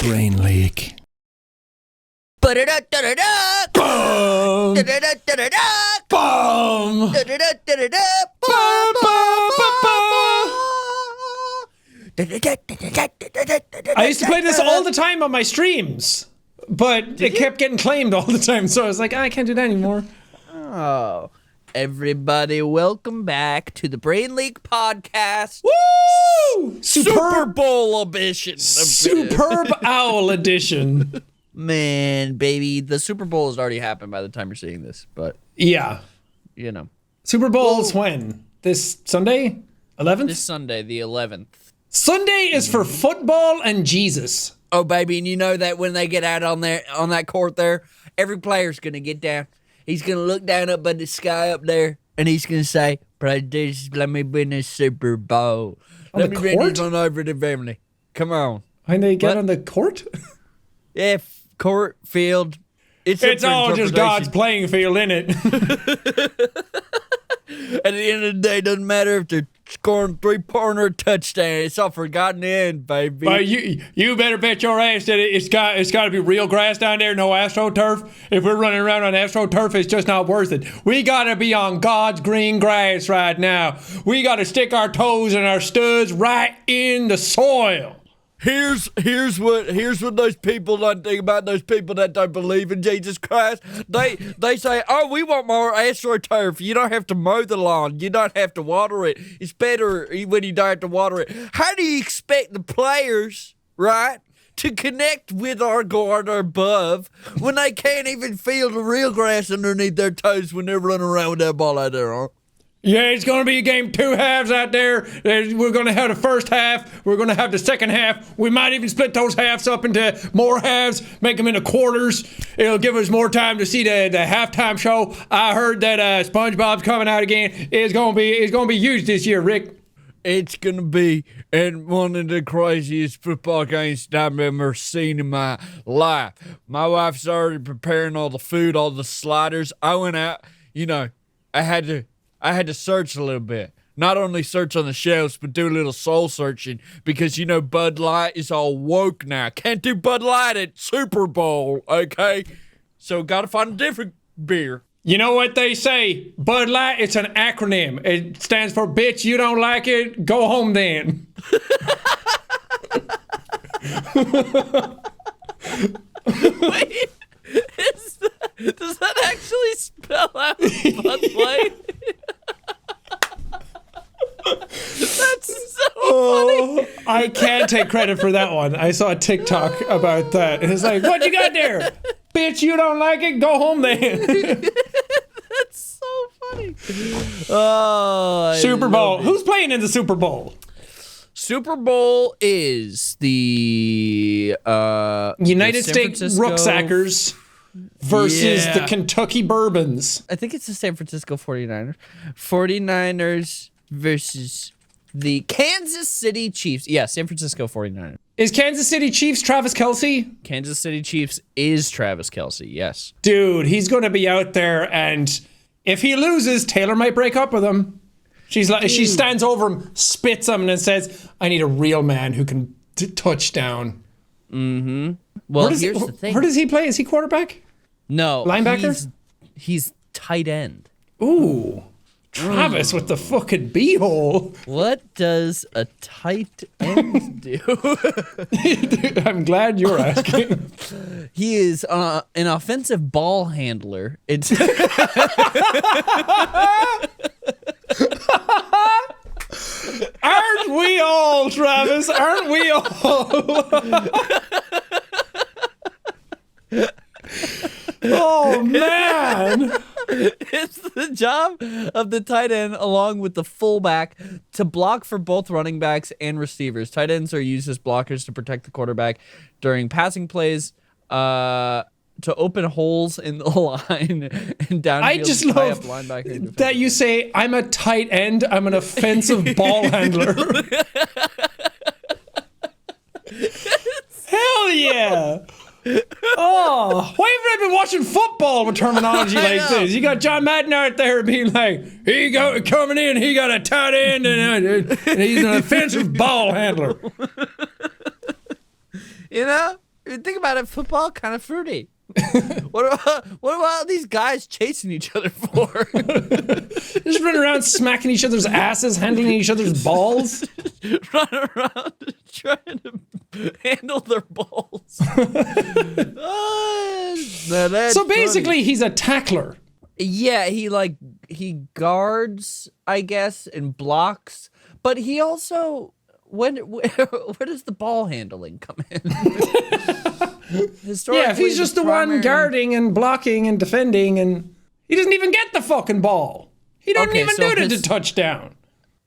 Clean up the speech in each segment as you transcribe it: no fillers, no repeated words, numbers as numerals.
brain leak. I used to play this all the time on my streams, but it kept getting claimed all the time, so I was like, I can't do that anymore. Oh, everybody, welcome back to the Brain Leak Podcast. Woo! Super Bowl edition. Superb Owl edition. Man, baby, the Super Bowl has already happened by the time you're seeing this, but Yeah. you know. Super Bowl's when? This Sunday? 11th? This Sunday, the 11th. Sunday is for football and Jesus. Oh, baby, and you know that when they get out on that court there, every player's going to get down. He's going to look down up at the sky up there, and he's going to say, "Brothers, let me win a Super Bowl. Let me bring this one over to family. Come on." When they get on the court? Yeah, court, field. It's all just God's playing field, innit? At the end of the day, it doesn't matter if they're scoring 3-pointer or touchdown. It's all forgotten in the end, baby. But you better bet your ass that it's got to be real grass down there, no AstroTurf. If we're running around on AstroTurf, it's just not worth it. We got to be on God's green grass right now. We got to stick our toes and our studs right in the soil. Here's what those people don't think about, those people that don't believe in Jesus Christ. They say, "Oh, we want more AstroTurf. You don't have to mow the lawn. You don't have to water it. It's better when you don't have to water it." How do you expect the players, right, to connect with our God above when they can't even feel the real grass underneath their toes when they're running around with that ball out there, huh? Yeah, it's going to be a game, 2 halves out there. We're going to have the first half. We're going to have the second half. We might even split those halves up into more halves, make them into quarters. It'll give us more time to see the halftime show. I heard that SpongeBob's coming out again. It's going to be huge this year, Rick. It's going to be one of the craziest football games I've ever seen in my life. My wife's already preparing all the food, all the sliders. I went out, I had to search a little bit. Not only search on the shelves, but do a little soul searching because, Bud Light is all woke now. Can't do Bud Light at Super Bowl, okay? So got to find a different beer. You know what they say? Bud Light, it's an acronym. It stands for bitch, you don't like it, go home then. Wait, does that actually spell out Bud Light? That's so funny. I can't take credit for that one. I saw a TikTok about that. And it's like, what you got there? Bitch, you don't like it? Go home then. That's so funny. Oh, Super Bowl. Who's playing in the Super Bowl? Super Bowl is the United States Rucksackers versus the Kentucky Bourbons. I think it's the San Francisco 49ers. 49ers versus the Kansas City Chiefs. Yeah, San Francisco 49ers. Is Kansas City Chiefs Travis Kelce? Kansas City Chiefs is Travis Kelce, yes. Dude, he's going to be out there, and if he loses, Taylor might break up with him. She stands over him, spits him, and then says, "I need a real man who can touch down." Mm-hmm. Well, here's the thing. Where does he play? Is he quarterback? No. Linebacker? He's tight end. Ooh. Travis with the fucking beehole. What does a tight end do? I'm glad you're asking. He is an offensive ball handler. It's Aren't we all, Travis? Aren't we all? Oh, man. It's the job of the tight end, along with the fullback, to block for both running backs and receivers. Tight ends are used as blockers to protect the quarterback during passing plays, to open holes in the line and downfield. I just love that you say, "I'm a tight end. I'm an offensive ball handler." Hell yeah. Oh, why haven't I been watching football with terminology like this? You got John Madden out there being like, coming in, he got a tight end, and he's an offensive ball handler. Think about it, football kind of fruity. What about these guys chasing each other for? Just running around smacking each other's asses, handling each other's balls. Running around trying to handle their balls. So basically, he's a tackler. Yeah, he guards, I guess, and blocks, but he also where does the ball handling come in? Yeah, if he's just the one guarding and blocking and defending, and he doesn't even get the fucking ball. He doesn't even do it to touchdown.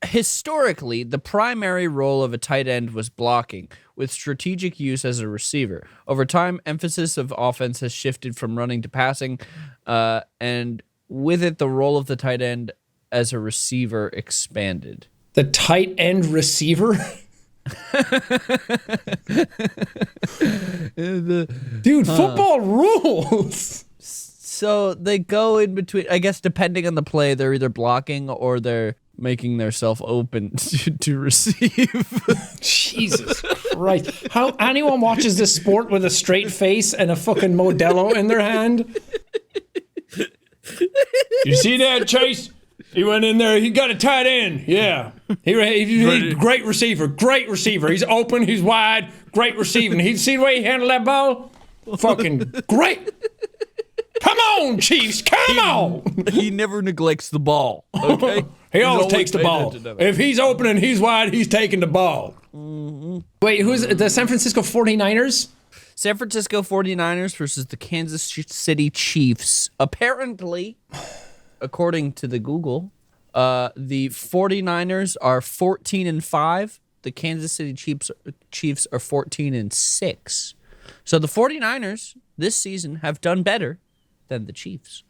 Historically, the primary role of a tight end was blocking, with strategic use as a receiver. Over time, emphasis of offense has shifted from running to passing, and with it, the role of the tight end as a receiver expanded. The tight end receiver? Dude, football rules. So they go in between, I guess, depending on the play, they're either blocking or they're making themselves open to receive. Jesus Christ. How anyone watches this sport with a straight face and a fucking Modelo in their hand? You see that, Chase? He went in there. He got a tight end. Yeah. He great receiver. Great receiver. He's open. He's wide. Great receiving. He see the way he handled that ball? Fucking great. Come on, Chiefs. Come on. He never neglects the ball. Okay. He always takes the ball. If he's open and he's wide, he's taking the ball. Mm-hmm. Wait, who's the San Francisco 49ers? San Francisco 49ers versus the Kansas City Chiefs. Apparently, according to the Google, the 49ers are 14-5. The Kansas City Chiefs are 14-6. So the 49ers this season have done better than the Chiefs.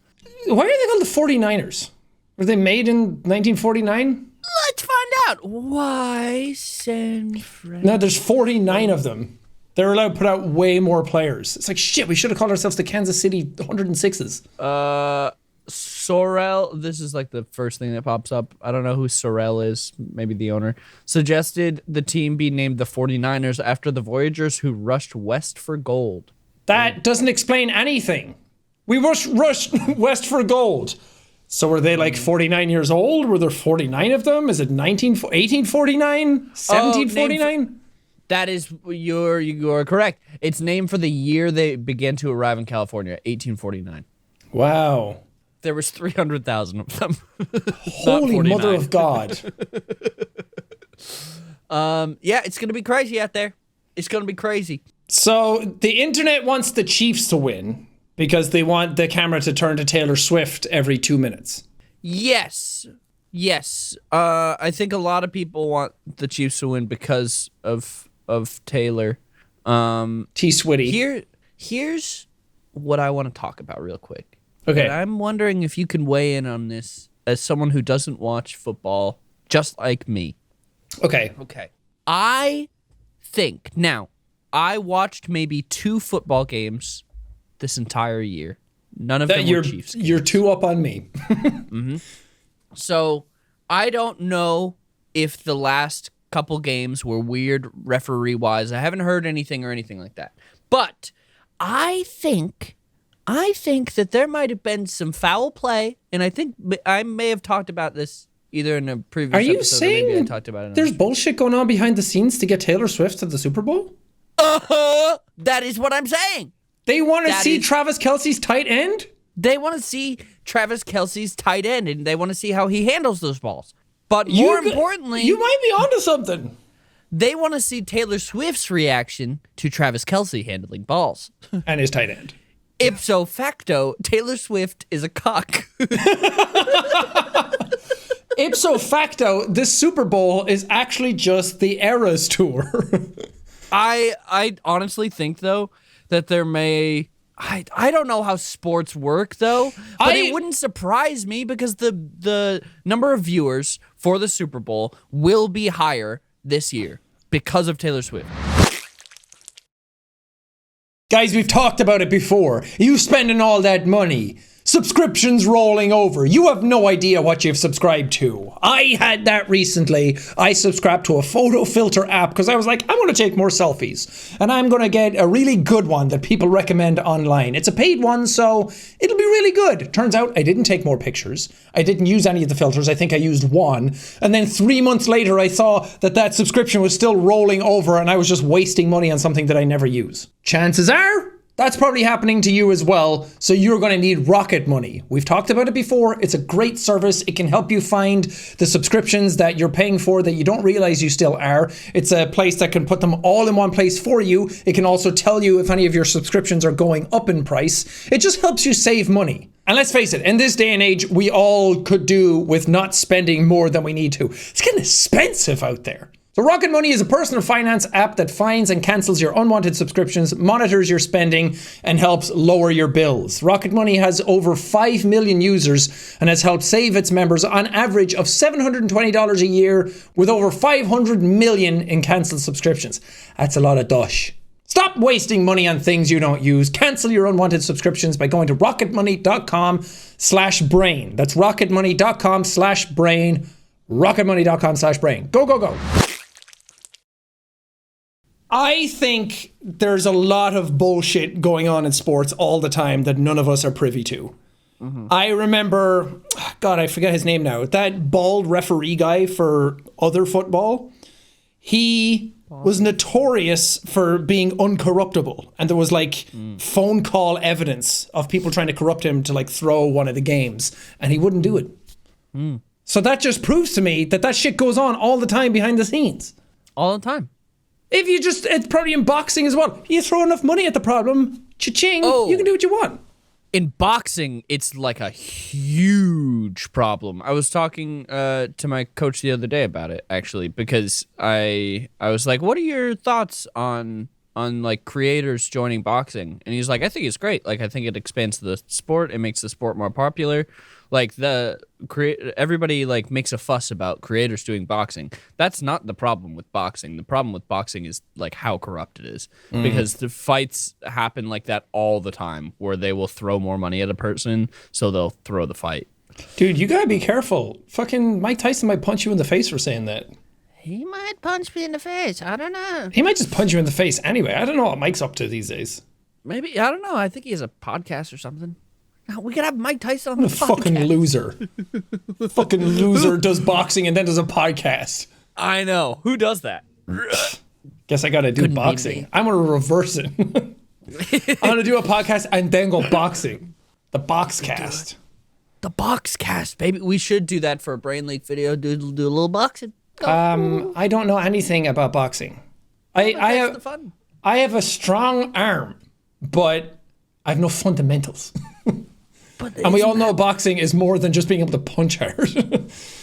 Why are they called the 49ers? Were they made in 1949? Let's find out. Why San Francisco? No, there's 49 of them. They're allowed to put out way more players. It's like, shit, we should have called ourselves the Kansas City 106s. Sorrell, this is like the first thing that pops up. I don't know who Sorrell is, maybe the owner. Suggested the team be named the 49ers after the Voyagers who rushed west for gold. That doesn't explain anything. We rushed west for gold. So were they like 49 years old? Were there 49 of them? Is it 1849? 1749? That is, you are correct. It's named for the year they began to arrive in California, 1849. Wow. There was 300,000 of them. Holy mother of God. Yeah, it's going to be crazy out there. It's going to be crazy. So the internet wants the Chiefs to win because they want the camera to turn to Taylor Swift every 2 minutes. Yes. I think a lot of people want the Chiefs to win because of Taylor. T-Switty. Here's what I want to talk about real quick. Okay. And I'm wondering if you can weigh in on this as someone who doesn't watch football, just like me. Okay. I think, now, I watched maybe 2 football games this entire year. None of them were Chiefs games. You're 2 up on me. Mm-hmm. So I don't know if the last couple games were weird referee-wise. I haven't heard anything or anything like that. But I think that there might have been some foul play, and I think I may have talked about this either in a previous episode. Are you saying maybe I talked about it there's bullshit going on behind the scenes to get Taylor Swift to the Super Bowl? That is what I'm saying. They want to see Travis Kelce's tight end? They want to see Travis Kelce's tight end, and they want to see how he handles those balls. But more importantly... You might be onto something. They want to see Taylor Swift's reaction to Travis Kelce handling balls. And his tight end. Ipso facto, Taylor Swift is a cock. Ipso facto, this Super Bowl is actually just the Eras Tour. I honestly think, though, that there may... I don't know how sports work, though, but it wouldn't surprise me because the number of viewers for the Super Bowl will be higher this year because of Taylor Swift. Guys, we've talked about it before. You spending all that money. Subscriptions rolling over. You have no idea what you've subscribed to. I had that recently. I subscribed to a photo filter app because I was like, I want to take more selfies. And I'm going to get a really good one that people recommend online. It's a paid one, so it'll be really good. Turns out I didn't take more pictures. I didn't use any of the filters. I think I used one. And then 3 months later, I saw that subscription was still rolling over and I was just wasting money on something that I never use. Chances are that's probably happening to you as well, so you're going to need Rocket Money. We've talked about it before. It's a great service. It can help you find the subscriptions that you're paying for that you don't realize you still are. It's a place that can put them all in one place for you. It can also tell you if any of your subscriptions are going up in price. It just helps you save money. And let's face it, in this day and age, we all could do with not spending more than we need to. It's getting expensive out there. So Rocket Money is a personal finance app that finds and cancels your unwanted subscriptions, monitors your spending, and helps lower your bills. Rocket Money has over 5 million users and has helped save its members an average of $720 a year with over 500 million in cancelled subscriptions. That's a lot of dosh. Stop wasting money on things you don't use. Cancel your unwanted subscriptions by going to rocketmoney.com/brain. That's rocketmoney.com/brain. rocketmoney.com/brain. Go, go, go. I think there's a lot of bullshit going on in sports all the time that none of us are privy to. Mm-hmm. I remember, God, I forget his name now, that bald referee guy for other football. He was notorious for being uncorruptible. And there was phone call evidence of people trying to corrupt him to throw one of the games. And he wouldn't do it. So that just proves to me that shit goes on all the time behind the scenes. All the time. It's probably in boxing as well. You throw enough money at the problem, cha-ching, you can do what you want. In boxing, it's like a huge problem. I was talking to my coach the other day about it, actually, because I was like, what are your thoughts on creators joining boxing? And he's like, I think it's great. I think it expands the sport. It makes the sport more popular. Everybody makes a fuss about creators doing boxing. That's not the problem with boxing. The problem with boxing is how corrupt it is, because the fights happen like that all the time, where they will throw more money at a person, so they'll throw the fight. Dude, you gotta be careful. Fucking Mike Tyson might punch you in the face for saying that. He might punch me in the face. I don't know. He might just punch you in the face anyway. I don't know what Mike's up to these days. Maybe, I don't know. I think he has a podcast or something. We could have Mike Tyson on the podcast. Fucking loser. Fucking loser does boxing and then does a podcast. I know. Who does that? Guess I gotta do boxing. I'm gonna reverse it. I'm gonna do a podcast and then go boxing. The Boxcast. The Boxcast, baby. We should do that for a Brain Leak video. Do a little boxing. I don't know anything about boxing. I have a strong arm, but I have no fundamentals. And we all know boxing is more than just being able to punch hard.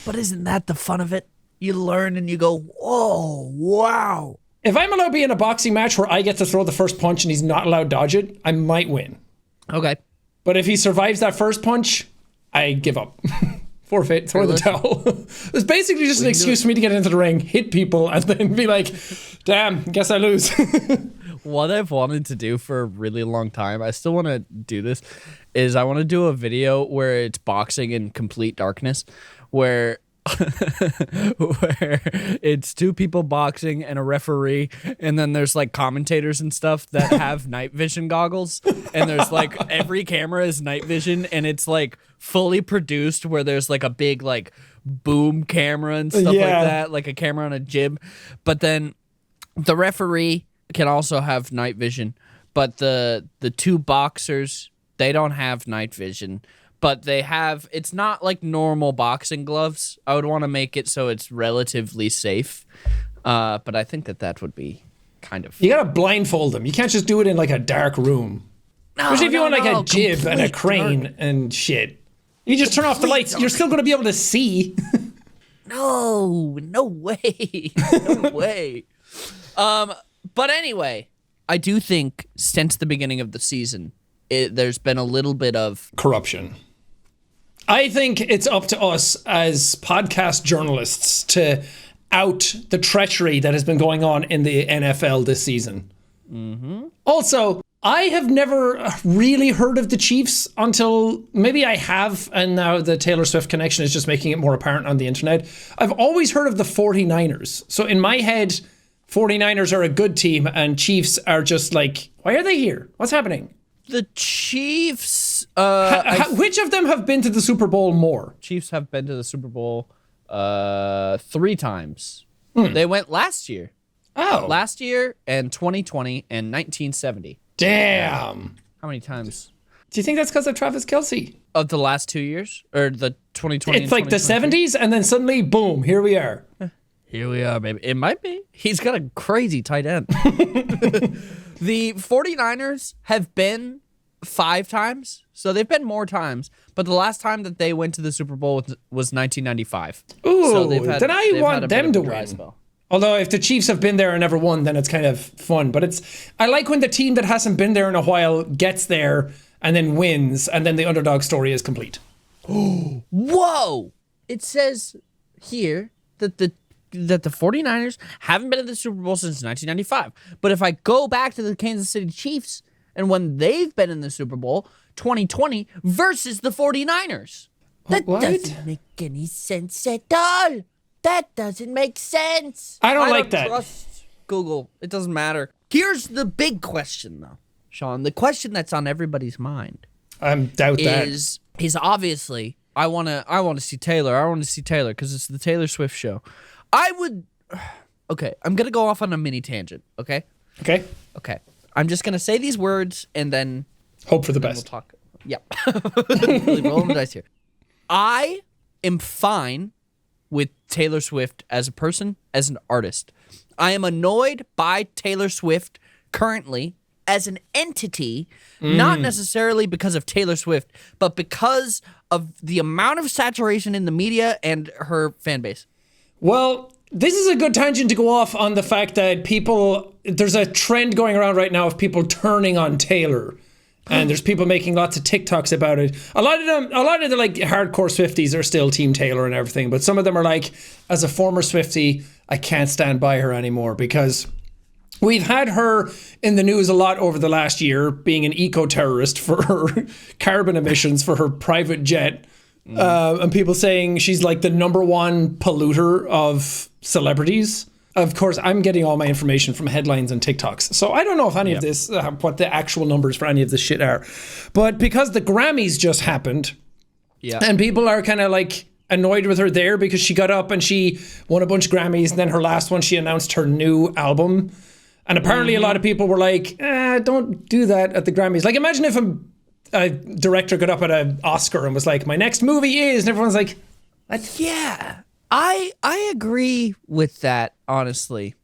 But isn't that the fun of it? You learn and you go, whoa, wow. If I'm allowed to be in a boxing match where I get to throw the first punch and he's not allowed to dodge it, I might win. Okay. But if he survives that first punch, I give up. Forfeit, throw the towel. It's basically just an excuse for me to get into the ring, hit people, and then be like, damn, guess I lose. What I've wanted to do for a really long time, I still want to do this, is I want to do a video where it's boxing in complete darkness, where it's two people boxing and a referee, and then there's commentators and stuff that have night vision goggles, and there's every camera is night vision, and it's fully produced, where there's a big boom camera and stuff like that, like a camera on a jib. But then the referee can also have night vision, but the two boxers, they don't have night vision. But they have, it's not like normal boxing gloves. I would want to make it so it's relatively safe. But I think that would be kind of fun. You gotta blindfold them. You can't just do it in a dark room. Especially if you want a jib and a crane and shit. You just turn off the lights. You're still gonna be able to see. No way. No way. But anyway, I do think since the beginning of the season, there's been a little bit of corruption. I think it's up to us as podcast journalists to out the treachery that has been going on in the NFL this season. Mm-hmm. Also, I have never really heard of the Chiefs until maybe I have, and now the Taylor Swift connection is just making it more apparent on the internet. I've always heard of the 49ers. So in my head, 49ers are a good team and Chiefs are just like, why are they here? What's happening? The Chiefs. Which of them have been to the Super Bowl more? Chiefs have been to the Super Bowl 3 times. They went last year. Oh. Last year and 2020 and 1970. Damn. How many times? Do you think that's because of Travis Kelce? Of the last 2 years? Or the 2020 It's like the 70s and then suddenly, boom, here we are. Here we are, baby. It might be. He's got a crazy tight end. The 49ers have been 5 times. So they've been more times. But the last time that they went to the Super Bowl was 1995. Ooh, so then I want them to win. Spell. Although if the Chiefs have been there and never won, then it's kind of fun. But I like when the team that hasn't been there in a while gets there and then wins, and then the underdog story is complete. Whoa! It says here that the 49ers haven't been in the Super Bowl since 1995. But if I go back to the Kansas City Chiefs and when they've been in the Super Bowl, 2020 versus the 49ers. That doesn't make any sense at all. That doesn't make sense. I don't like that. Trust Google. It doesn't matter. Here's the big question, though, Sean. The question that's on everybody's mind. I doubt that. Is obviously I want to see Taylor. I want to see Taylor because it's the Taylor Swift show. Okay, I'm gonna go off on a mini tangent. Okay. Okay. I'm just gonna say these words and then hope for the we'll best. talk. Yep. Really rolling the dice here. I am fine with Taylor Swift as a person, as an artist. I am annoyed by Taylor Swift currently as an entity, not necessarily because of Taylor Swift, but because of the amount of saturation in the media and her fan base. Well, this is a good tangent to go off on the fact that there's a trend going around right now of people turning on Taylor. And there's people making lots of TikToks about it. A lot of the like hardcore Swifties are still Team Taylor and everything, but some of them are like, as a former Swiftie, I can't stand by her anymore because we've had her in the news a lot over the last year, being an eco-terrorist for her carbon emissions for her private jet. And people saying she's like the #1 polluter of celebrities. Of course, I'm getting all my information from headlines and TikToks. So I don't know if any of this, what the actual numbers for any of this shit are. But because the Grammys just happened, and people are kind of like annoyed with her there because she got up and she won a bunch of Grammys. And then her last one, she announced her new album. And apparently a lot of people were like, don't do that at the Grammys. Like, imagine if a director got up at an Oscar and was like, my next movie is, and everyone's like, what? Yeah. I agree with that, honestly.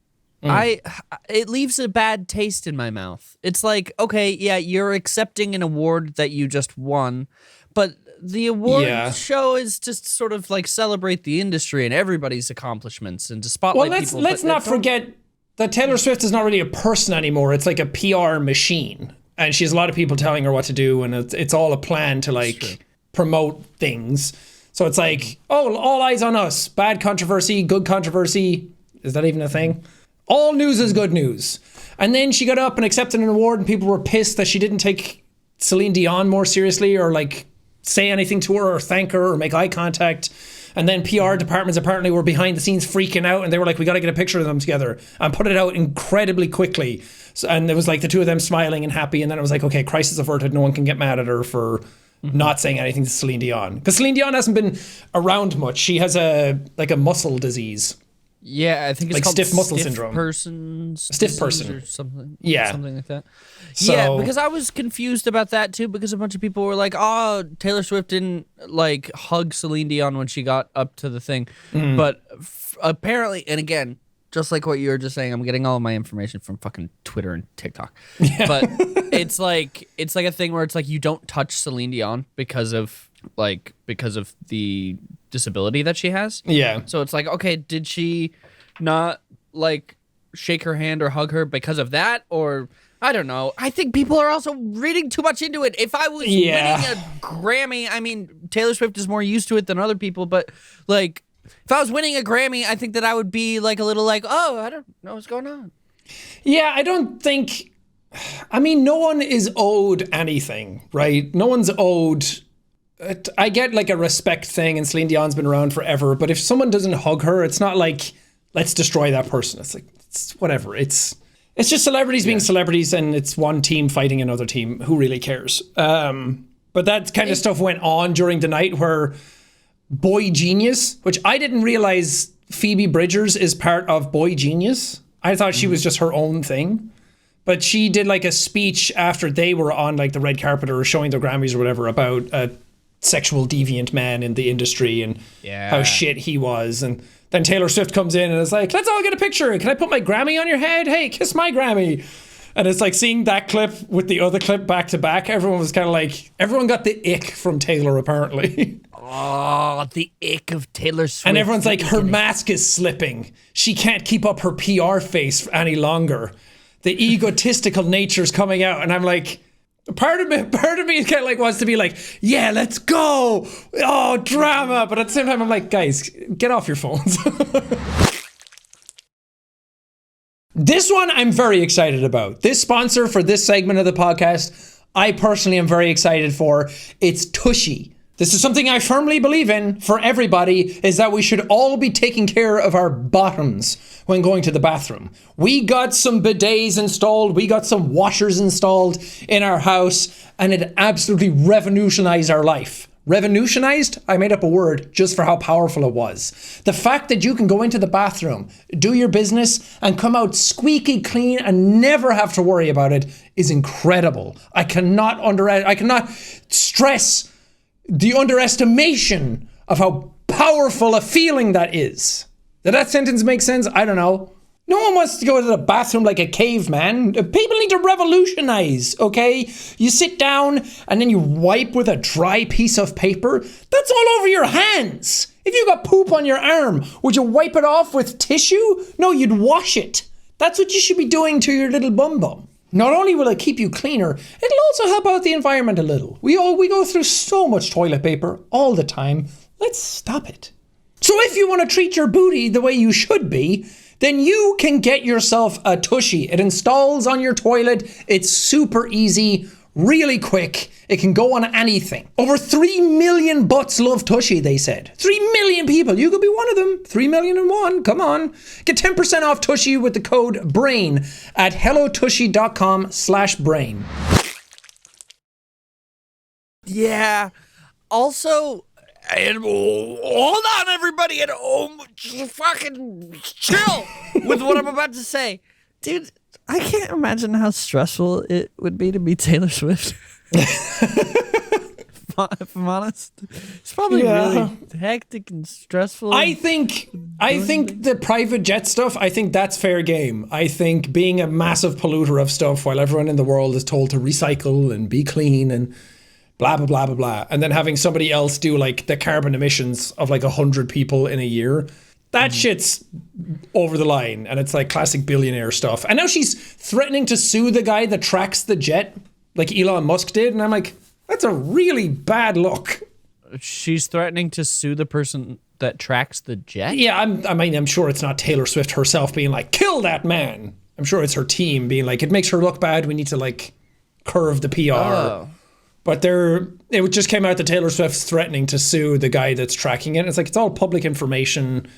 It leaves a bad taste in my mouth. It's like, okay, yeah, you're accepting an award that you just won, but the award show is just sort of like celebrate the industry and everybody's accomplishments and to spotlight people. Well, let's not forget that Taylor Swift is not really a person anymore. It's like a PR machine, and she has a lot of people telling her what to do, and it's all a plan to like promote things. So it's like, oh, all eyes on us. Bad controversy, good controversy. Is that even a thing? All news is good news. And then she got up and accepted an award and people were pissed that she didn't take Celine Dion more seriously or like say anything to her or thank her or make eye contact. And then PR departments apparently were behind the scenes freaking out and they were like, we got to get a picture of them together and put it out incredibly quickly. So, and it was like the two of them smiling and happy. And then it was like, okay, crisis averted. No one can get mad at her for not saying anything to Celine Dion. Because Celine Dion hasn't been around much. She has a muscle disease. Yeah, I think it's like called stiff muscle syndrome. Stiff person or something. Yeah. Something like that. So, yeah, because I was confused about that too because a bunch of people were like, "Oh, Taylor Swift didn't like hug Celine Dion when she got up to the thing." But apparently, and again, just like what you were just saying, I'm getting all of my information from fucking Twitter and TikTok. Yeah. But it's like a thing where it's like you don't touch Celine Dion because of the disability that she has. Yeah. So it's like, okay, did she not like shake her hand or hug her because of that? Or I don't know. I think people are also reading too much into it. If I was winning a Grammy, I mean, Taylor Swift is more used to it than other people, but like if I was winning a Grammy, I think that I would be like a little like, oh, I don't know what's going on. Yeah, I don't think I mean, no one is owed anything, right? No one's owed. I get like a respect thing, and Celine Dion's been around forever. But if someone doesn't hug her, it's not like let's destroy that person. It's like it's whatever. It's just celebrities being celebrities, and it's one team fighting another team. Who really cares? But that kind of stuff went on during the night where Boy Genius, which I didn't realize Phoebe Bridgers is part of Boy Genius. I thought she was just her own thing. But she did like a speech after they were on like the red carpet or showing their Grammys or whatever about a sexual deviant man in the industry and how shit he was. And then Taylor Swift comes in and is like, let's all get a picture. Can I put my Grammy on your head? Hey, kiss my Grammy. And it's like seeing that clip with the other clip back to back. Everyone was kind of like, everyone got the ick from Taylor apparently. Oh, the ick of Taylor Swift. And everyone's like, her mask is slipping. She can't keep up her PR face any longer. The egotistical nature's coming out. And I'm like, part of me kind of like wants to be like, yeah, let's go. Oh, drama. But at the same time, I'm like, guys, get off your phones. This one I'm very excited about. This sponsor for this segment of the podcast, I personally am very excited for. It's Tushy. This is something I firmly believe in for everybody, is that we should all be taking care of our bottoms when going to the bathroom. We got some bidets installed, we got some washers installed in our house, and it absolutely revolutionized our life. Revolutionized? I made up a word just for how powerful it was. The fact that you can go into the bathroom, do your business, and come out squeaky clean and never have to worry about it is incredible. I cannot stress the underestimation of how powerful a feeling that is. Did that sentence make sense? I don't know. No one wants to go to the bathroom like a caveman. People need to revolutionize, okay? You sit down and then you wipe with a dry piece of paper. That's all over your hands. If you got poop on your arm, would you wipe it off with tissue? No, you'd wash it. That's what you should be doing to your little bum bum. Not only will it keep you cleaner, it'll also help out the environment a little. We go through so much toilet paper all the time. Let's stop it. So if you want to treat your booty the way you should be, then you can get yourself a Tushy. It installs on your toilet. It's super easy, really quick. It can go on anything. Over 3 million butts love Tushy, they said. 3 million people. You could be one of them. 3,000,001. Come on. Get 10% off Tushy with the code BRAIN at hellotushy.com/brain. Yeah. Also, and hold on, everybody at home. Just fucking chill with what I'm about to say. Dude, I can't imagine how stressful it would be to be Taylor Swift. If I'm honest, it's probably really hectic and stressful. I think the private jet stuff, I think that's fair game. I think being a massive polluter of stuff while everyone in the world is told to recycle and be clean and blah, blah, blah, blah, blah. And then having somebody else do like the carbon emissions of like 100 people in a year. That shit's over the line. And it's like classic billionaire stuff. And now she's threatening to sue the guy that tracks the jet like Elon Musk did. And I'm like, that's a really bad look. She's threatening to sue the person that tracks the jet? Yeah, I'm sure it's not Taylor Swift herself being like, kill that man. I'm sure it's her team being like, it makes her look bad. We need to like curve the PR. Oh. But it just came out that Taylor Swift's threatening to sue the guy that's tracking it. It's like, it's all public information.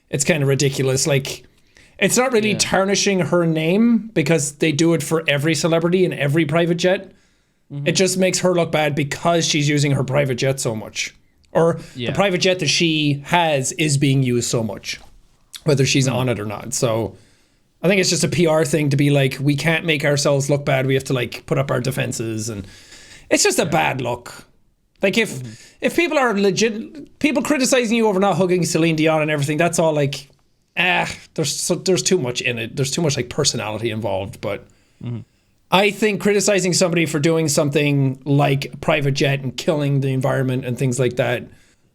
It's kind of ridiculous. Like, it's not really tarnishing her name because they do it for every celebrity in every private jet. Mm-hmm. It just makes her look bad because she's using her private jet so much. Or the private jet that she has is being used so much, whether she's on it or not. So I think it's just a PR thing to be like, we can't make ourselves look bad. We have to like put up our defenses, and it's just a bad look. Like if people are legit, people criticizing you over not hugging Celine Dion and everything, that's all like, there's too much in it. There's too much like personality involved. But I think criticizing somebody for doing something like private jet and killing the environment and things like that,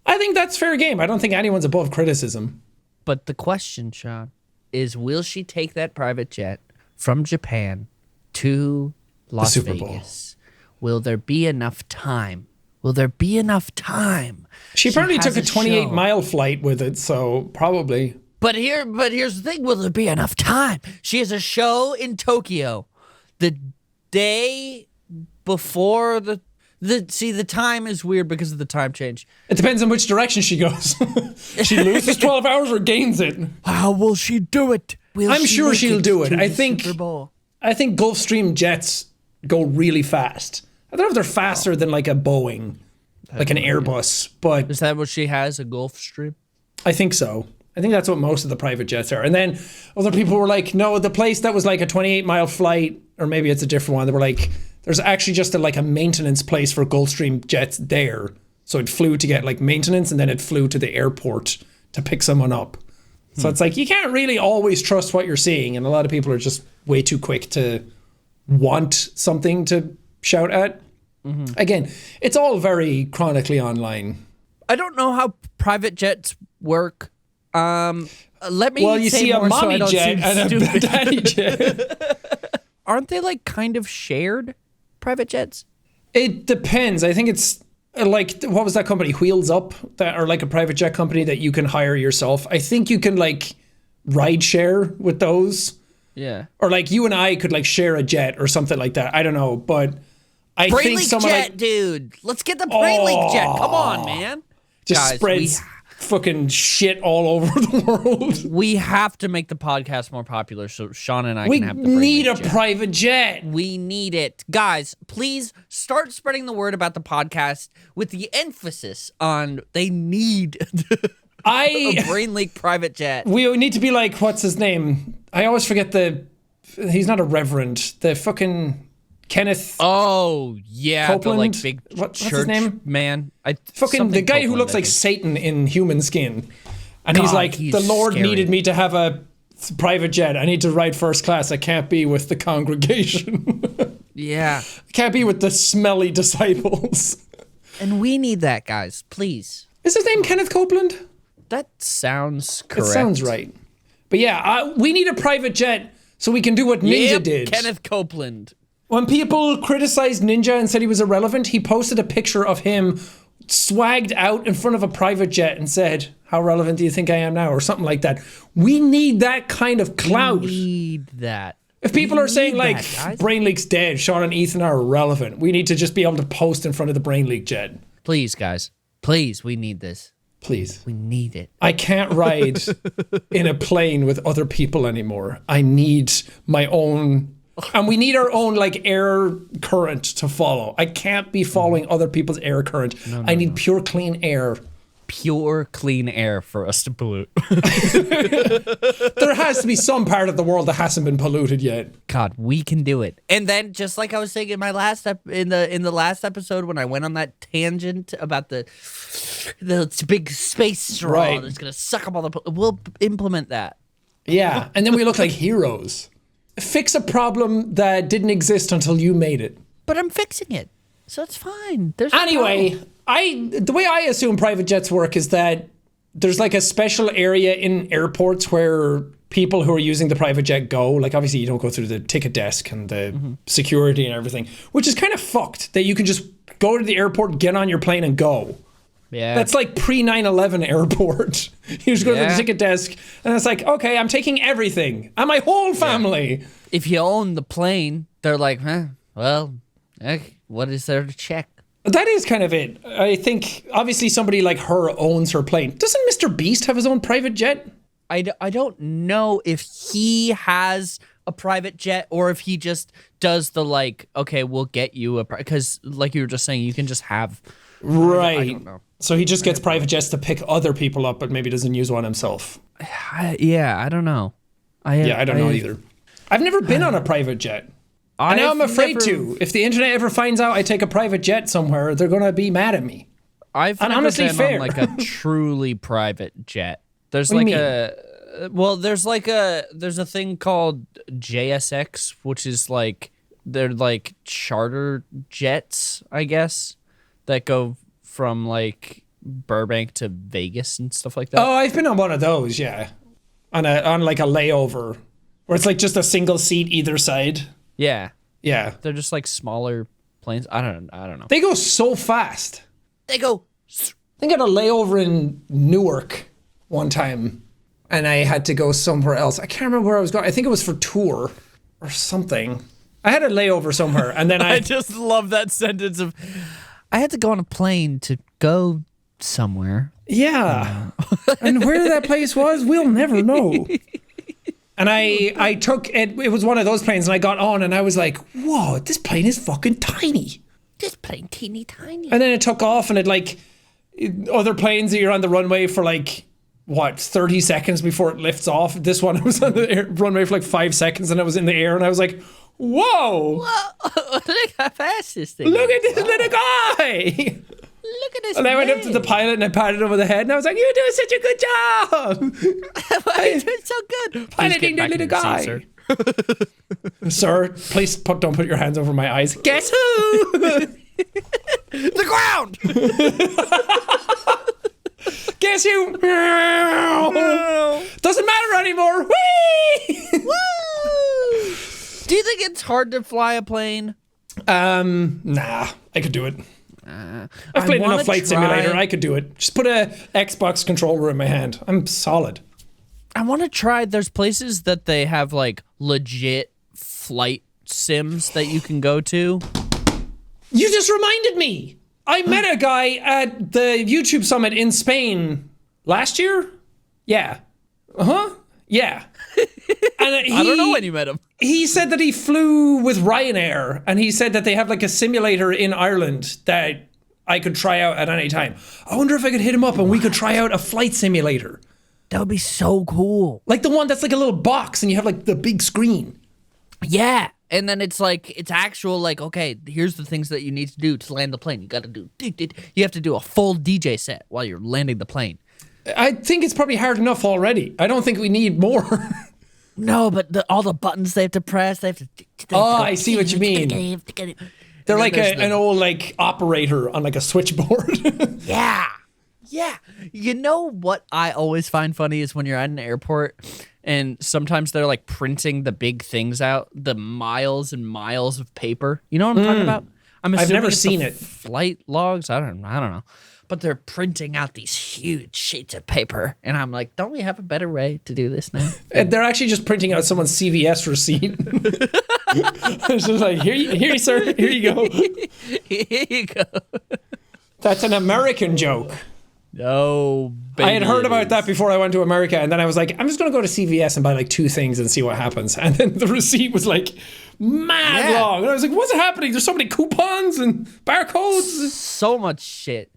I think that's fair game. I don't think anyone's above criticism. But the question, Sean, is will she take that private jet from Japan to Las Vegas? Will there be enough time? Will there be enough time? She apparently took a 28-mile flight with it, so probably. But here's the thing. Will there be enough time? She has a show in Tokyo the day before the time is weird because of the time change. It depends on which direction she goes. She loses 12 hours or gains it. How will she do it? I'm sure she'll do it. I think Super Bowl? Gulfstream jets go really fast. I don't know if they're faster than like a Boeing, like an Airbus, but Is that what she has? A Gulfstream? I think so. I think that's what most of the private jets are. And then other people were like, no, the place that was like a 28-mile flight, or maybe it's a different one. They were like, there's actually just like a maintenance place for Gulfstream jets there. So it flew to get like maintenance, and then it flew to the airport to pick someone up. So it's like, you can't really always trust what you're seeing. And a lot of people are just way too quick to want something to shout at. Again, it's all very chronically online. I don't know how private jets work. Let me Well, you say see a more so I mommy don't jet seem and a stupid. daddy jet. Aren't they like kind of shared private jets? It depends. I think it's like, what was that company? Wheels Up, that are like a private jet company that you can hire yourself. I think you can like ride share with those. Yeah. Or like you and I could like share a jet or something like that. I don't know, but I think Brainley someone jet, like dude. Let's get the Brainley jet. Come on, man. just Guys, spreads fucking shit all over the world. We have to make the podcast more popular so Sean and I We can have the Brainley need a jet. private jet. We need it. Guys, please start spreading the word about the podcast with the emphasis on they need a Brain Leak private jet. We need to be like, what's his name? I always forget he's not a reverend. The fucking Kenneth. Oh, yeah. Copeland? The like big What's his church name? man. Fucking the guy who looks like Satan in human skin. And he's like, the Lord needed me to have a private jet. I need to ride first class. I can't be with the congregation. Yeah. I can't be with the smelly disciples. And we need that, guys. Please. Is his name Kenneth Copeland? That sounds correct. It sounds right. But yeah, we need a private jet so we can do what Ninja Yep, did. Kenneth Copeland. When people criticized Ninja and said he was irrelevant, he posted a picture of him swagged out in front of a private jet and said, how relevant do you think I am now? Or something like that. We need that kind of clout. We need that. If people are saying need like, that, guys. Brain Leak's dead, Sean and Ethan are irrelevant, we need to just be able to post in front of the Brain Leak jet. Please, guys. Please, we need this. Please. We need it. I can't ride in a plane with other people anymore. I need my own, and we need our own like air current to follow. I can't be following other people's air current. I need pure clean air. Pure, clean air for us to pollute. There has to be some part of the world that hasn't been polluted yet. God, we can do it. And then, just like I was saying in my last in the last episode when I went on that tangent about the big space straw Right. that's gonna suck up all the, we'll implement that. Yeah, and then we look like heroes. Fix a problem that didn't exist until you made it. But I'm fixing it, so it's fine. There's no Anyway, problem. the way I assume private jets work is that there's like a special area in airports where people who are using the private jet go. Like obviously you don't go through the ticket desk and the security and everything, which is kind of fucked that you can just go to the airport, get on your plane and go. Yeah, That's like pre 9/11 airport. You just go to the Yeah. ticket desk and it's like, okay, I'm taking everything and my whole family. if you own the plane, they're like, well, what is there to check? That is kind of it. I think obviously somebody like her owns her plane. Doesn't Mr. Beast have his own private jet? I don't know if he has a private jet or if he just does the like, okay, we'll get you because like you were just saying, you can just have. Right. I don't know. So he just gets private jets to pick other people up, but maybe doesn't use one himself. I don't know. I don't know either. I've never been on a private jet. And now I'm afraid to. If the internet ever finds out I take a private jet somewhere, they're going to be mad at me. I've And never honestly, been fair. on like a truly private jet. There's What do like you there's a thing called JSX, which is like they're like charter jets, I guess, that go from like Burbank to Vegas and stuff like that. Oh, I've been on one of those, yeah. On like a layover where it's like just a single seat either side. Yeah, Yeah. they're just like smaller planes. I don't know. They go so fast. They go. I think I had a layover in Newark one time and I had to go somewhere else. I can't remember where I was going. I think it was for tour or something. I had a layover somewhere, and then I just love that sentence of, I had to go on a plane to go somewhere. Yeah. And where that place was, we'll never know. And I took it. It was one of those planes, and I got on, and I was like, "Whoa, this plane is fucking tiny." This plane, teeny tiny. And then it took off, and it like other planes that you're on the runway for like 30 seconds before it lifts off. This one, I was on the runway for like 5 seconds, and I was in the air, and I was like, "Whoa! Look how fast this thing! Look at this little guy!" Look at this. And I went up to the pilot and I patted him over the head, and I was like, "You're doing such a good job! Why are you doing so good?" Piloting the little guy." Sir, please don't put your hands over my eyes. Guess who? The ground. Guess who? Doesn't matter anymore. Whee! Woo! Do you think it's hard to fly a plane? Nah, I could do it. I've played enough Flight Simulator. I could do it. Just put a Xbox controller in my hand. I'm solid. I want to try. There's places that they have like legit flight sims that you can go to. You just reminded me. I met a guy at the YouTube Summit in Spain last year. Yeah. Yeah. And I don't know when you met him. He said that he flew with Ryanair, and he said that they have like a simulator in Ireland that I could try out at any time. I wonder if I could hit him up and we could try out a flight simulator. That would be so cool. Like the one that's like a little box and you have like the big screen. Yeah. And then it's like, it's actual like, okay, here's the things that you need to do to land the plane. You got to do, you have to do a full DJ set while you're landing the plane. I think it's probably hard enough already. I don't think we need more. No, but all the buttons they have to press, they have to. I see what you mean. They're like an old like operator on like a switchboard. Yeah. Yeah. You know what I always find funny is when you're at an airport and sometimes they're like printing the big things out, the miles and miles of paper. You know what I'm talking about? I've never seen it. Flight logs? I don't know. But they're printing out these huge sheets of paper. And I'm like, don't we have a better way to do this now? And they're actually just printing out someone's CVS receipt. It's just like, here, sir, here you go. Here you go. That's an American joke. No, baby. I had heard about that before I went to America, and then I was like, I'm just going to go to CVS and buy like 2 things and see what happens. And then the receipt was like mad long. And I was like, what's happening? There's so many coupons and barcodes. So much shit.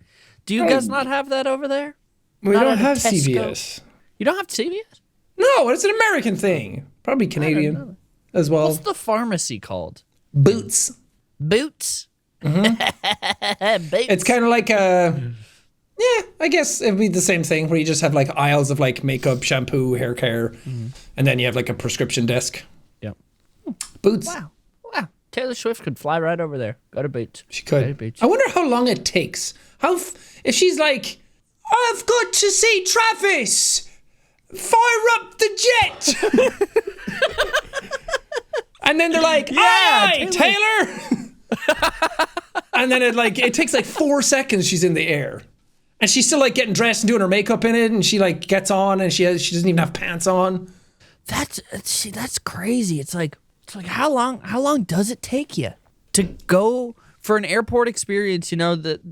Do you guys not have that over there? We don't have CVS. You don't have CVS? No, it's an American thing. Probably Canadian as well. What's the pharmacy called? Boots. Boots? Mm-hmm. Boots. It's kind of like yeah, I guess it'd be the same thing where you just have like aisles of like makeup, shampoo, hair care, and then you have like a prescription desk. Yep. Boots. Wow. Taylor Swift could fly right over there. Go to Boots. She could. Go to Boots. I wonder how long it takes. If she's like, I've got to see Travis. Fire up the jet. And then they're like, aye, Taylor. And then it takes like 4 seconds she's in the air. And she's still like getting dressed and doing her makeup in it, and she like gets on and she doesn't even have pants on. That's crazy. It's like how long does it take you to go for an airport experience? You know, the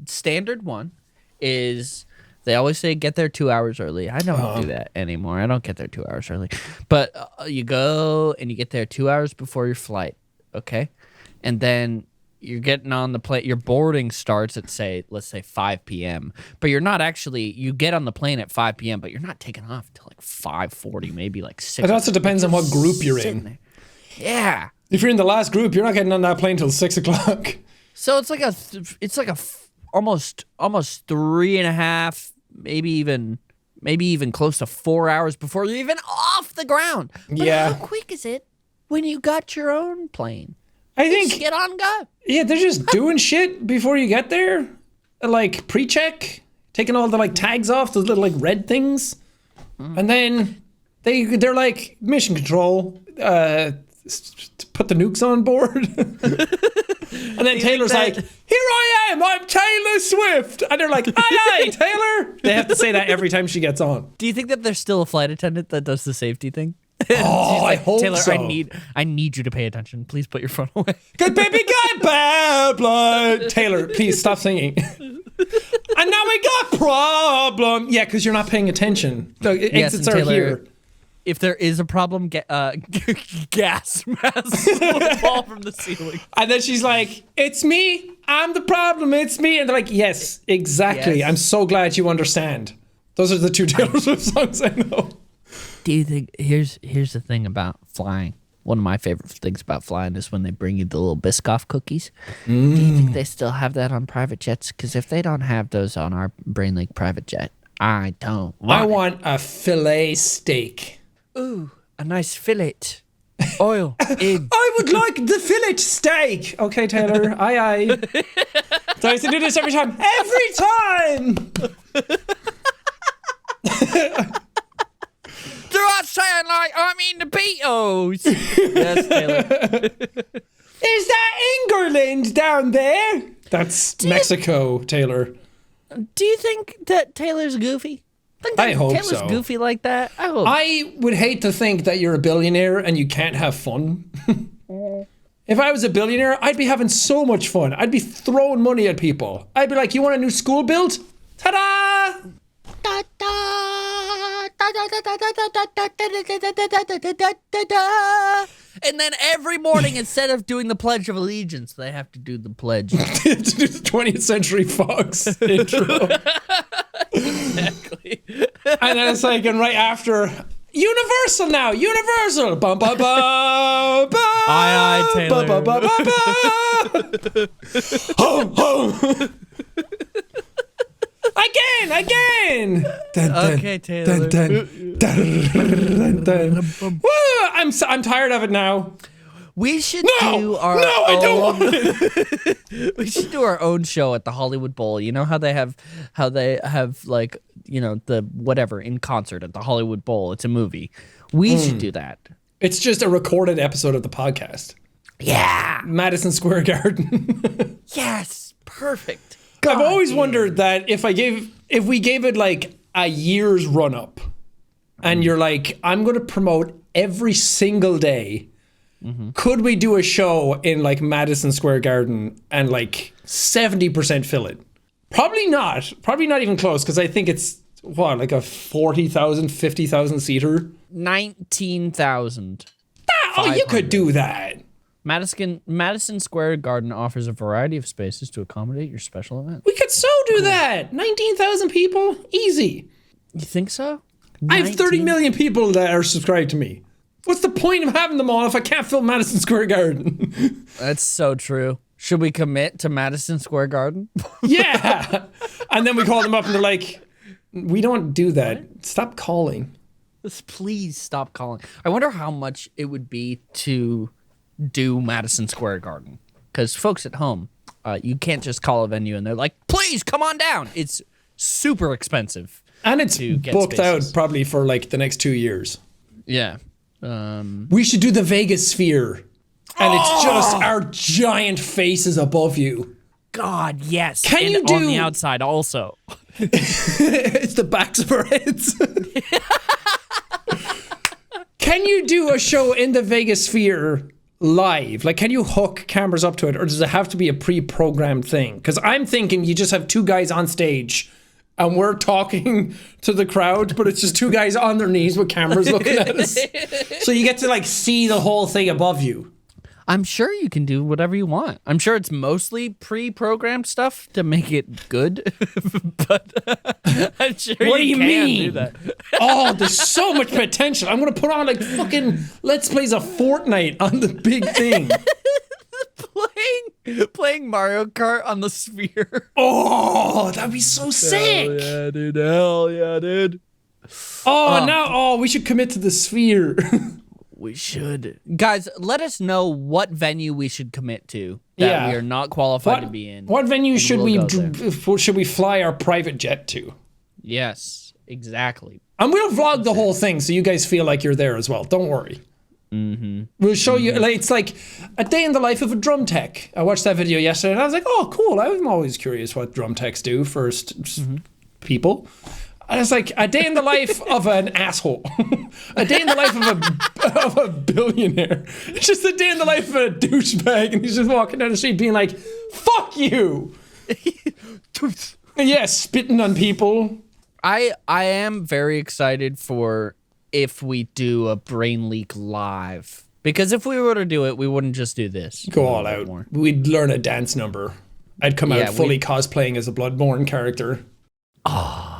standard one is they always say get there 2 hours early. I don't do that anymore. I don't get there 2 hours early. But you go and you get there 2 hours before your flight, okay? And then you're getting on the plane. Your boarding starts at let's say 5 p.m. But you're not actually. You get on the plane at 5 p.m. But you're not taking off until like 5:40, maybe like 6. It also depends on what group you're in. There. Yeah. If you're in the last group, you're not getting on that plane till 6 o'clock. So it's like almost 3.5, maybe even close to 4 hours before you're even off the ground. But how quick is it when you got your own plane? I think just get on, go. Yeah, they're just doing shit before you get there, like pre-check, taking all the like tags off, those little like red things, and then they're like mission control, put the nukes on board, and then Taylor's like, here I am, I'm Taylor Swift, and they're like, aye, Taylor. They have to say that every time she gets on. Do you think that there's still a flight attendant that does the safety thing? Oh, I hope Taylor, so. I need you to pay attention. Please put your phone away. Cause baby got bad blood. Taylor, please stop singing. And now we got problem. Yeah, because you're not paying attention. The exits are Taylor, here. If there is a problem, gas masks will fall from the ceiling. And then she's like, it's me. I'm the problem. It's me. And they're like, yes, exactly. Yes. I'm so glad you understand. Those are the two Taylor Swift songs I know. Do you think here's the thing about flying? One of my favorite things about flying is when they bring you the little Biscoff cookies. Do you think they still have that on private jets? Because if they don't have those on our Brain Lake private jet, I don't want I it. want a filet steak. Ooh, a nice fillet. Oil in. I would like the fillet steak. Okay, Taylor. Aye, aye. So I used to do this every time. Every time! Do I sound like I'm in the Beatles? Yes, Taylor. Is that England down there? That's Mexico, Taylor. Do you think that Taylor's goofy? I hope Taylor's so. goofy like that? I hope. I would hate to think that you're a billionaire and you can't have fun. If I was a billionaire, I'd be having so much fun. I'd be throwing money at people. I'd be like, you want a new school built? Ta-da! And then every morning, instead of doing the Pledge of Allegiance, they have to do the pledge. To do the 20th Century Fox intro. Exactly. And then it's like, and right after, Universal now, Universal. Bum, bum, bum, bum, Aye, aye, Taylor. Bum, bum, bum, bum, bum. Home, home. Again. Dun, dun, Okay, Taylor. dun, dun, dun, dun. Woo, I'm tired of it now. We should No, do our no, I don't own, want it. We should do our own show at the Hollywood Bowl. You know how they have like, you know, the whatever in concert at the Hollywood Bowl. It's a movie. We should do that. It's just a recorded episode of the podcast. Yeah. Madison Square Garden. Yes. Perfect. I've God always damn. wondered that if we gave it like a year's run up, and you're like, I'm going to promote every single day. Could we do a show in like Madison Square Garden and like 70% fill it? Probably not. Probably not even close, because I think it's what, like a 40,000, 50,000 seater. 19,000. Oh, you could do that. Madison Square Garden offers a variety of spaces to accommodate your special event. We could so do that. 19,000 people, easy. You think so? I have 30 million people that are subscribed to me. What's the point of having them all if I can't fill Madison Square Garden? That's so true. Should we commit to Madison Square Garden? Yeah. And then we call them up and they're like, we don't do that. Stop calling. Just please stop calling. I wonder how much it would be to do Madison Square Garden. Because folks at home, you can't just call a venue and they're like, please come on down. It's super expensive. And it's To get booked spaces. out probably for like the next 2 years. Yeah. We should do the Vegas Sphere. And it's just our giant faces above you. God, yes. Can and you on do- the outside also. It's the backs of our heads. Can you do a show in the Vegas Sphere live? Like, can you hook cameras up to it? Or does it have to be a pre-programmed thing? Because I'm thinking you just have two guys on stage and we're talking to the crowd, but it's just two guys on their knees with cameras looking at us. So you get to like see the whole thing above you. I'm sure you can do whatever you want. I'm sure it's mostly pre-programmed stuff to make it good, but I'm sure What do you can mean? do that. Oh, there's so much potential. I'm going to put on like fucking Let's Plays a Fortnite on the big thing. Playing Mario Kart on the Sphere. Oh, that'd be so sick. yeah, dude. Hell yeah, dude. Oh, we should commit to the Sphere. We should. Guys, let us know what venue we should commit to that we are not qualified to be in. What venue should we'll go should we fly our private jet to? Yes, exactly. And we'll vlog the whole thing so you guys feel like you're there as well. Don't worry. We'll show you. Like, it's like a day in the life of a drum tech. I watched that video yesterday and I was like, oh, cool. I'm always curious what drum techs do for people. And it's like a day in the life of an asshole. A day in the life of a billionaire. It's just a day in the life of a douchebag, and he's just walking down the street being like, fuck you. Yeah, spitting on people. I am very excited for if we do a Brain Leak live. Because if we were to do it, we wouldn't just do this. Go all out. We'd learn a dance number. I'd come out fully cosplaying as a Bloodborne character. Oh,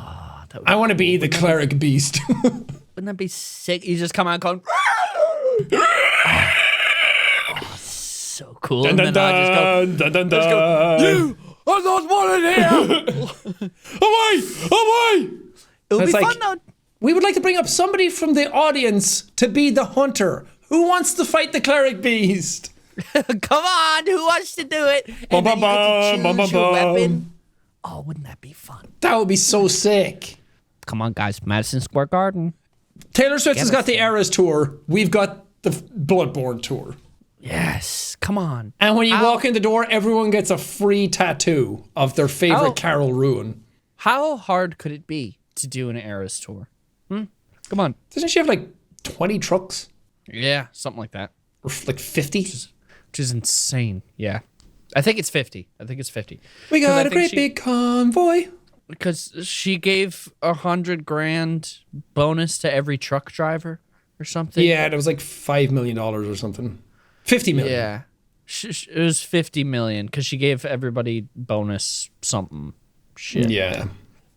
I want to be the cleric beast. Wouldn't that be sick? You just come out going, so cool. Dun, dun, and then I just go, dun, dun, dun. you are not wanted here. Away! It would be like, fun though. We would like to bring up somebody from the audience to be the hunter. Who wants to fight the cleric beast? Come on, who wants to do it? And then you get to choose your weapon. Oh, wouldn't that be fun? That would be so sick. Come on, guys, Madison Square Garden. Taylor Swift has got the Eras tour. We've got the Bloodborne tour. Yes, come on. And when you walk in the door, everyone gets a free tattoo of their favorite Carol Ruin. How hard could it be to do an Eras tour? Come on. Doesn't she have like 20 trucks? Yeah, something like that. Or like 50? Which is insane. Yeah. I think it's 50. We got a great big convoy. Because she gave $100,000 bonus to every truck driver or something. Yeah, it was like $5 million or something. 50 million. Yeah. It was 50 million because she gave everybody bonus something. Shit. Yeah.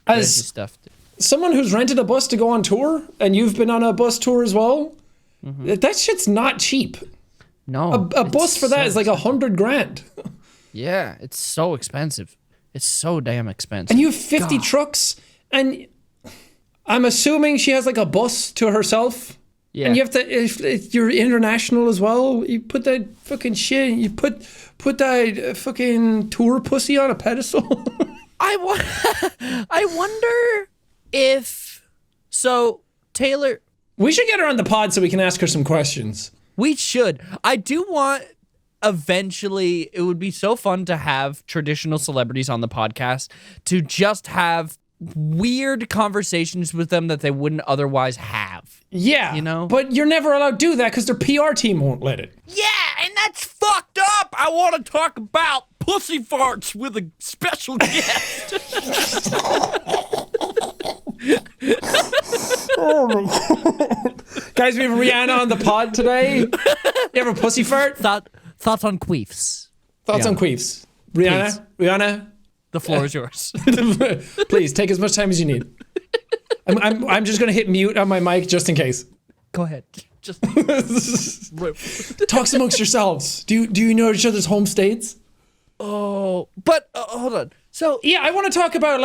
Crazy As stuff. someone who's rented a bus to go on tour, and you've been on a bus tour as well, that shit's not cheap. No. A bus for that is like $100,000. Yeah, it's so expensive. It's so damn expensive. And you have 50 trucks, and I'm assuming she has like a bus to herself. Yeah. And you have to, if you're international as well, you put that fucking shit, you put that fucking tour pussy on a pedestal. I wonder if, so Taylor, We should get her on the pod so we can ask her some questions. we should. I do want, eventually, it would be so fun to have traditional celebrities on the podcast to just have weird conversations with them that they wouldn't otherwise have. Yeah. You know? But you're never allowed to do that because their PR team won't let it. Yeah, and that's fucked up. I want to talk about pussy farts with a special guest. Oh my God. Guys, we have Rihanna on the pod today. You have a pussy fart? Thoughts on queefs. Thoughts on queefs. Rihanna, The floor is yours. please take as much time as you need. I'm just gonna hit mute on my mic just in case. Go ahead. Just Talks amongst yourselves. Do you know each other's home states? but hold on. So Yeah, I want to talk about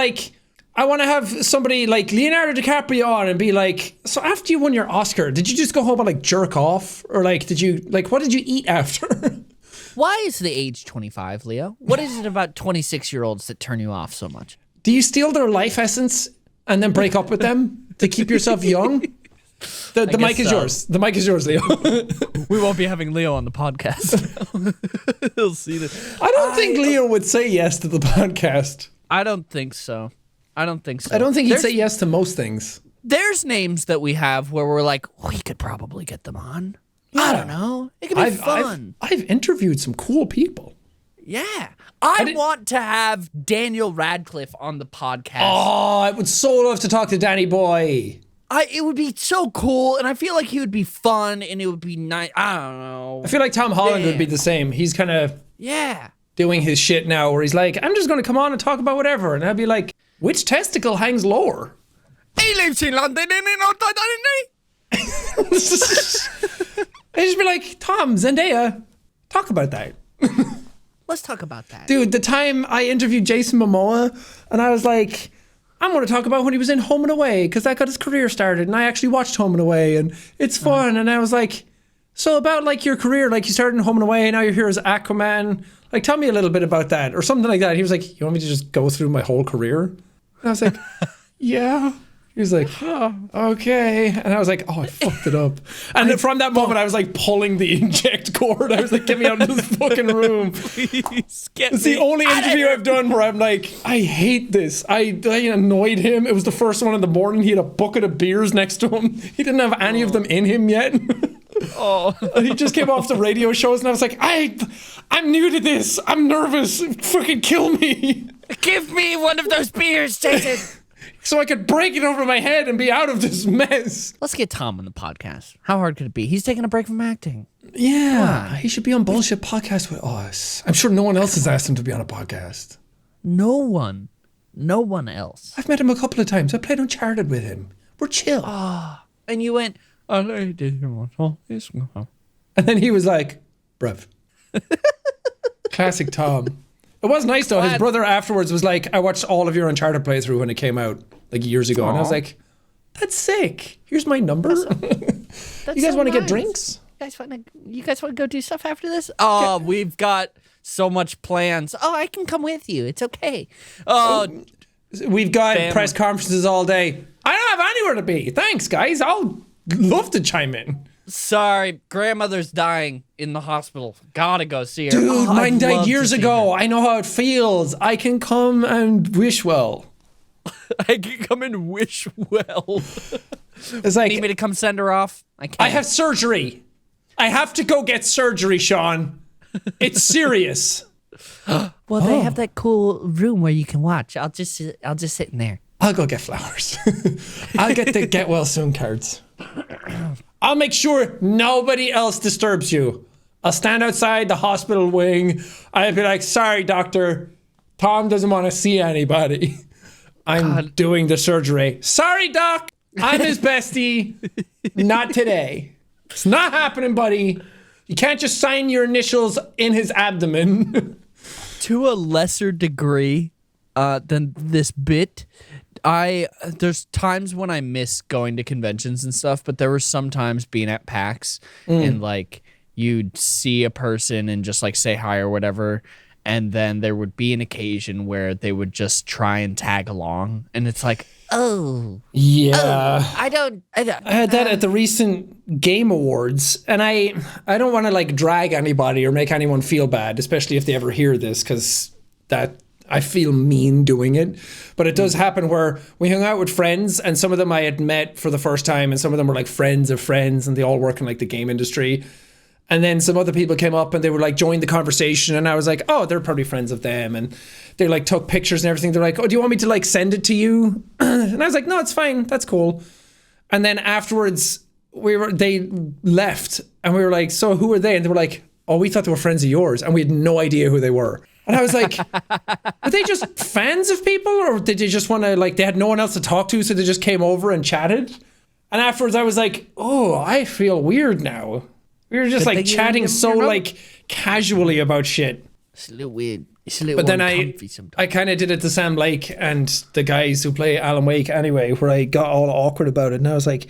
I want to have somebody like Leonardo DiCaprio on and be like, so after you won your Oscar, did you just go home and jerk off, or did you what did you eat after? why is the age 25, Leo? What is it about 26-year-olds that turn you off so much? Do you steal their life essence and then break up with them to keep yourself young? The mic is yours. The mic is yours, Leo. We won't be having Leo on the podcast. He'll see this. I don't think Leo would say yes to the podcast. I don't think so. I don't think he'd say yes to most things. There's names that we have where we're like, we could probably get them on. I don't know. It could be fun. I've interviewed some cool people. Yeah. I want to have Daniel Radcliffe on the podcast. Oh, I would so love to talk to Danny Boy. It would be so cool, and I feel like he would be fun, and it would be nice. I don't know. I feel like Tom Holland would be the same. He's kind of doing his shit now where he's like, I'm just going to come on and talk about whatever. And I'd be like, which testicle hangs lower? He lives in London, and I'd just be like, Tom, Zendaya, talk about that. let's talk about that. Dude, the time I interviewed Jason Momoa, and I was like, I'm going to talk about when he was in Home and Away, because that got his career started, and I actually watched Home and Away, and it's fun. And I was like, so about your career, you started in Home and Away, and now you're here as Aquaman. Tell me a little bit about that, or something like that. He was like, you want me to just go through my whole career? And I was like, yeah. He was like, okay. And I was like, oh, I fucked it up. And then from that moment, I was like pulling the eject cord. I was like, get me out of this fucking room. Please get It's the only interview I've done where I'm like, I hate this. I annoyed him. It was the first one in the morning. He had a bucket of beers next to him. He didn't have any of them in him yet. He just came off the radio shows and I was like, I'm new to this. I'm nervous. Fucking kill me. Give me one of those beers, Jason. So I could break it over my head and be out of this mess. Let's get Tom on the podcast. How hard could it be? He's taking a break from acting. Yeah, he should be on Bullshit Podcast with us. I'm sure no one else has asked him to be on a podcast. No one else. I've met him a couple of times. I played Uncharted with him. We're chill. And you went, I did want all this. And then he was like, bruv. Classic Tom. It was nice though. His brother afterwards was like, I watched all of your Uncharted playthrough when it came out like years ago. And I was like, that's sick. Here's my number. You guys want to get drinks? You guys want to go do stuff after this? Oh, we've got so much plans. Oh, I can come with you. It's okay. Oh, we've got press conferences all day. I don't have anywhere to be. Thanks, guys. I'll love to chime in. Sorry, grandmother's dying in the hospital. Gotta go see her. Dude, mine died years ago. I know how it feels. I can come and wish well. I can come and wish well. It's like, need me to come send her off? I can't. I have surgery. I have to go get surgery, Sean. It's serious. Well, they have that cool room where you can watch. I'll just sit in there. I'll go get flowers. I'll get the get well soon cards. I'll make sure nobody else disturbs you. I'll stand outside the hospital wing. I'll be like, sorry, doctor. Tom doesn't want to see anybody. I'm doing the surgery. Sorry, doc. I'm his bestie. Not today. It's not happening, buddy. You can't just sign your initials in his abdomen. To a lesser degree than this bit, there's times when I miss going to conventions and stuff, but there were sometimes being at PAX and like you'd see a person and just like say hi or whatever, and then there would be an occasion where they would just try and tag along, and it's like, yeah. I had that at the recent Game Awards, and I don't want to like drag anybody or make anyone feel bad, especially if they ever hear this, because that I feel mean doing it. But it does happen where we hung out with friends, and some of them I had met for the first time, and some of them were like friends of friends, and they all work in like the game industry. And then some other people came up and they would like join the conversation, and I was like, oh, they're probably friends of them. And they like took pictures and everything. They're like, oh, do you want me to like send it to you? And I was like, no, it's fine. That's cool. And then afterwards they left, and we were like, so who are they? And they were like, oh, we thought they were friends of yours. And we had no idea who they were. And I was like, are they just fans of people, or did they just want to like, they had no one else to talk to, so they just came over and chatted? And afterwards I was like, oh, I feel weird now. We were just like chatting so like casually about shit. It's a little weird. It's a But little then uncomfy sometimes. I kind of did it to Sam Lake and the guys who play Alan Wake anyway, where I got all awkward about it. And I was like,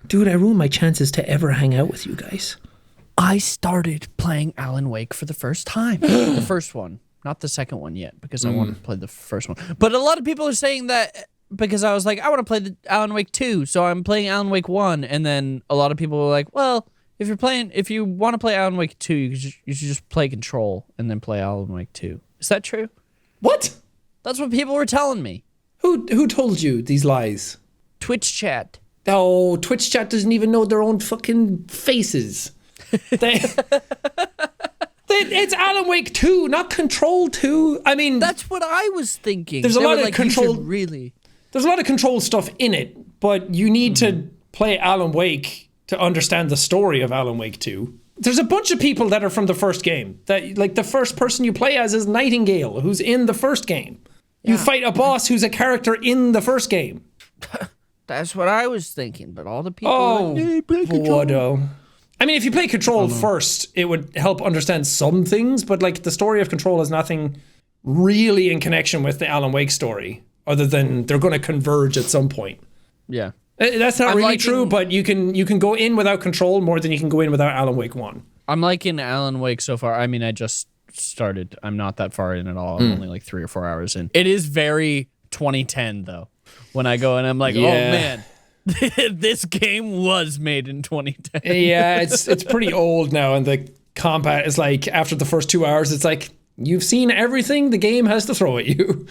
dude, I ruined my chances to ever hang out with you guys. I started playing Alan Wake for the first time. The first one. Not the second one yet, because I want to play the first one. But a lot of people are saying that because I was like, I want to play the Alan Wake 2, so I'm playing Alan Wake 1. And then a lot of people were like, well, if you want to play Alan Wake 2, you should just play Control and then play Alan Wake 2. Is that true? What? That's what people were telling me. Who told you these lies? Twitch chat. Oh, Twitch chat doesn't even know their own fucking faces. It's Alan Wake 2, not Control 2. I mean, that's what I was thinking. There's a lot of Control. Really. There's a lot of Control stuff in it, but you need to play Alan Wake to understand the story of Alan Wake 2. There's a bunch of people that are from the first game. That like the first person you play as is Nightingale, who's in the first game. You fight a boss who's a character in the first game. That's what I was thinking, but all the people Bodo. I mean, if you play Control first, it would help understand some things, but like the story of Control has nothing really in connection with the Alan Wake story, other than they're going to converge at some point. Yeah. That's not really true, but you can go in without Control more than you can go in without Alan Wake 1. I'm liking Alan Wake so far. I mean, I just started. I'm not that far in at all. I'm only like 3 or 4 hours in. It is very 2010 though. when I go and I'm like, Yeah. oh man, this game was made in 2010. Yeah, it's pretty old now, and the combat is like, after the first 2 hours, it's like, you've seen everything the game has to throw at you.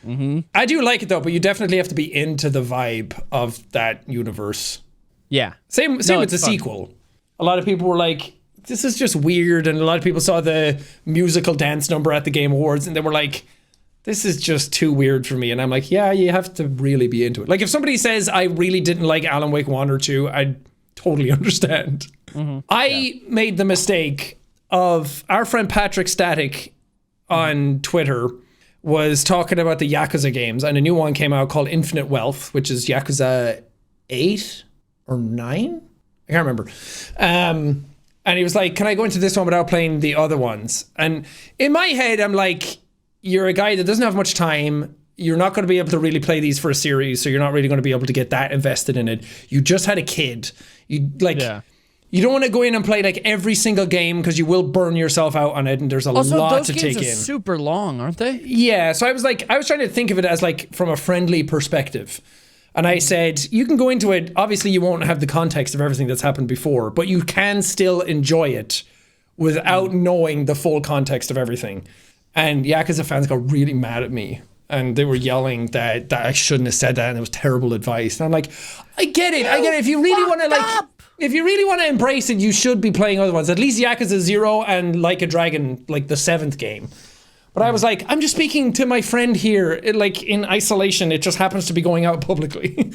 Mm-hmm. I do like it though, but you definitely have to be into the vibe of that universe. Yeah. Same with the sequel. A lot of people were like, this is just weird, and a lot of people saw the musical dance number at the Game Awards and they were like, this is just too weird for me. And I'm like, yeah, you have to really be into it. Like, if somebody says I really didn't like Alan Wake 1 or 2, I'd totally understand. Mm-hmm. I made the mistake of our friend Patrick Static on Twitter was talking about the Yakuza games, and a new one came out called Infinite Wealth, which is Yakuza 8 or 9? I can't remember. And he was like, can I go into this one without playing the other ones? And in my head, I'm like, you're a guy that doesn't have much time. You're not going to be able to really play these for a series, so you're not really going to be able to get that invested in it. You just had a kid. You don't want to go in and play like every single game because you will burn yourself out on it, and there's a lot to take in. Those games are super long, aren't they? Yeah, so I was trying to think of it as like from a friendly perspective. And I said, you can go into it, obviously you won't have the context of everything that's happened before, but you can still enjoy it without knowing the full context of everything. And Yakuza fans got really mad at me, and they were yelling that I shouldn't have said that, and it was terrible advice. And I'm like, I get it. If you really want to if you really want to embrace it, you should be playing other ones. At least Yakuza 0 and Like a Dragon, like the 7th game. But I was like, I'm just speaking to my friend here, in isolation. It just happens to be going out publicly. I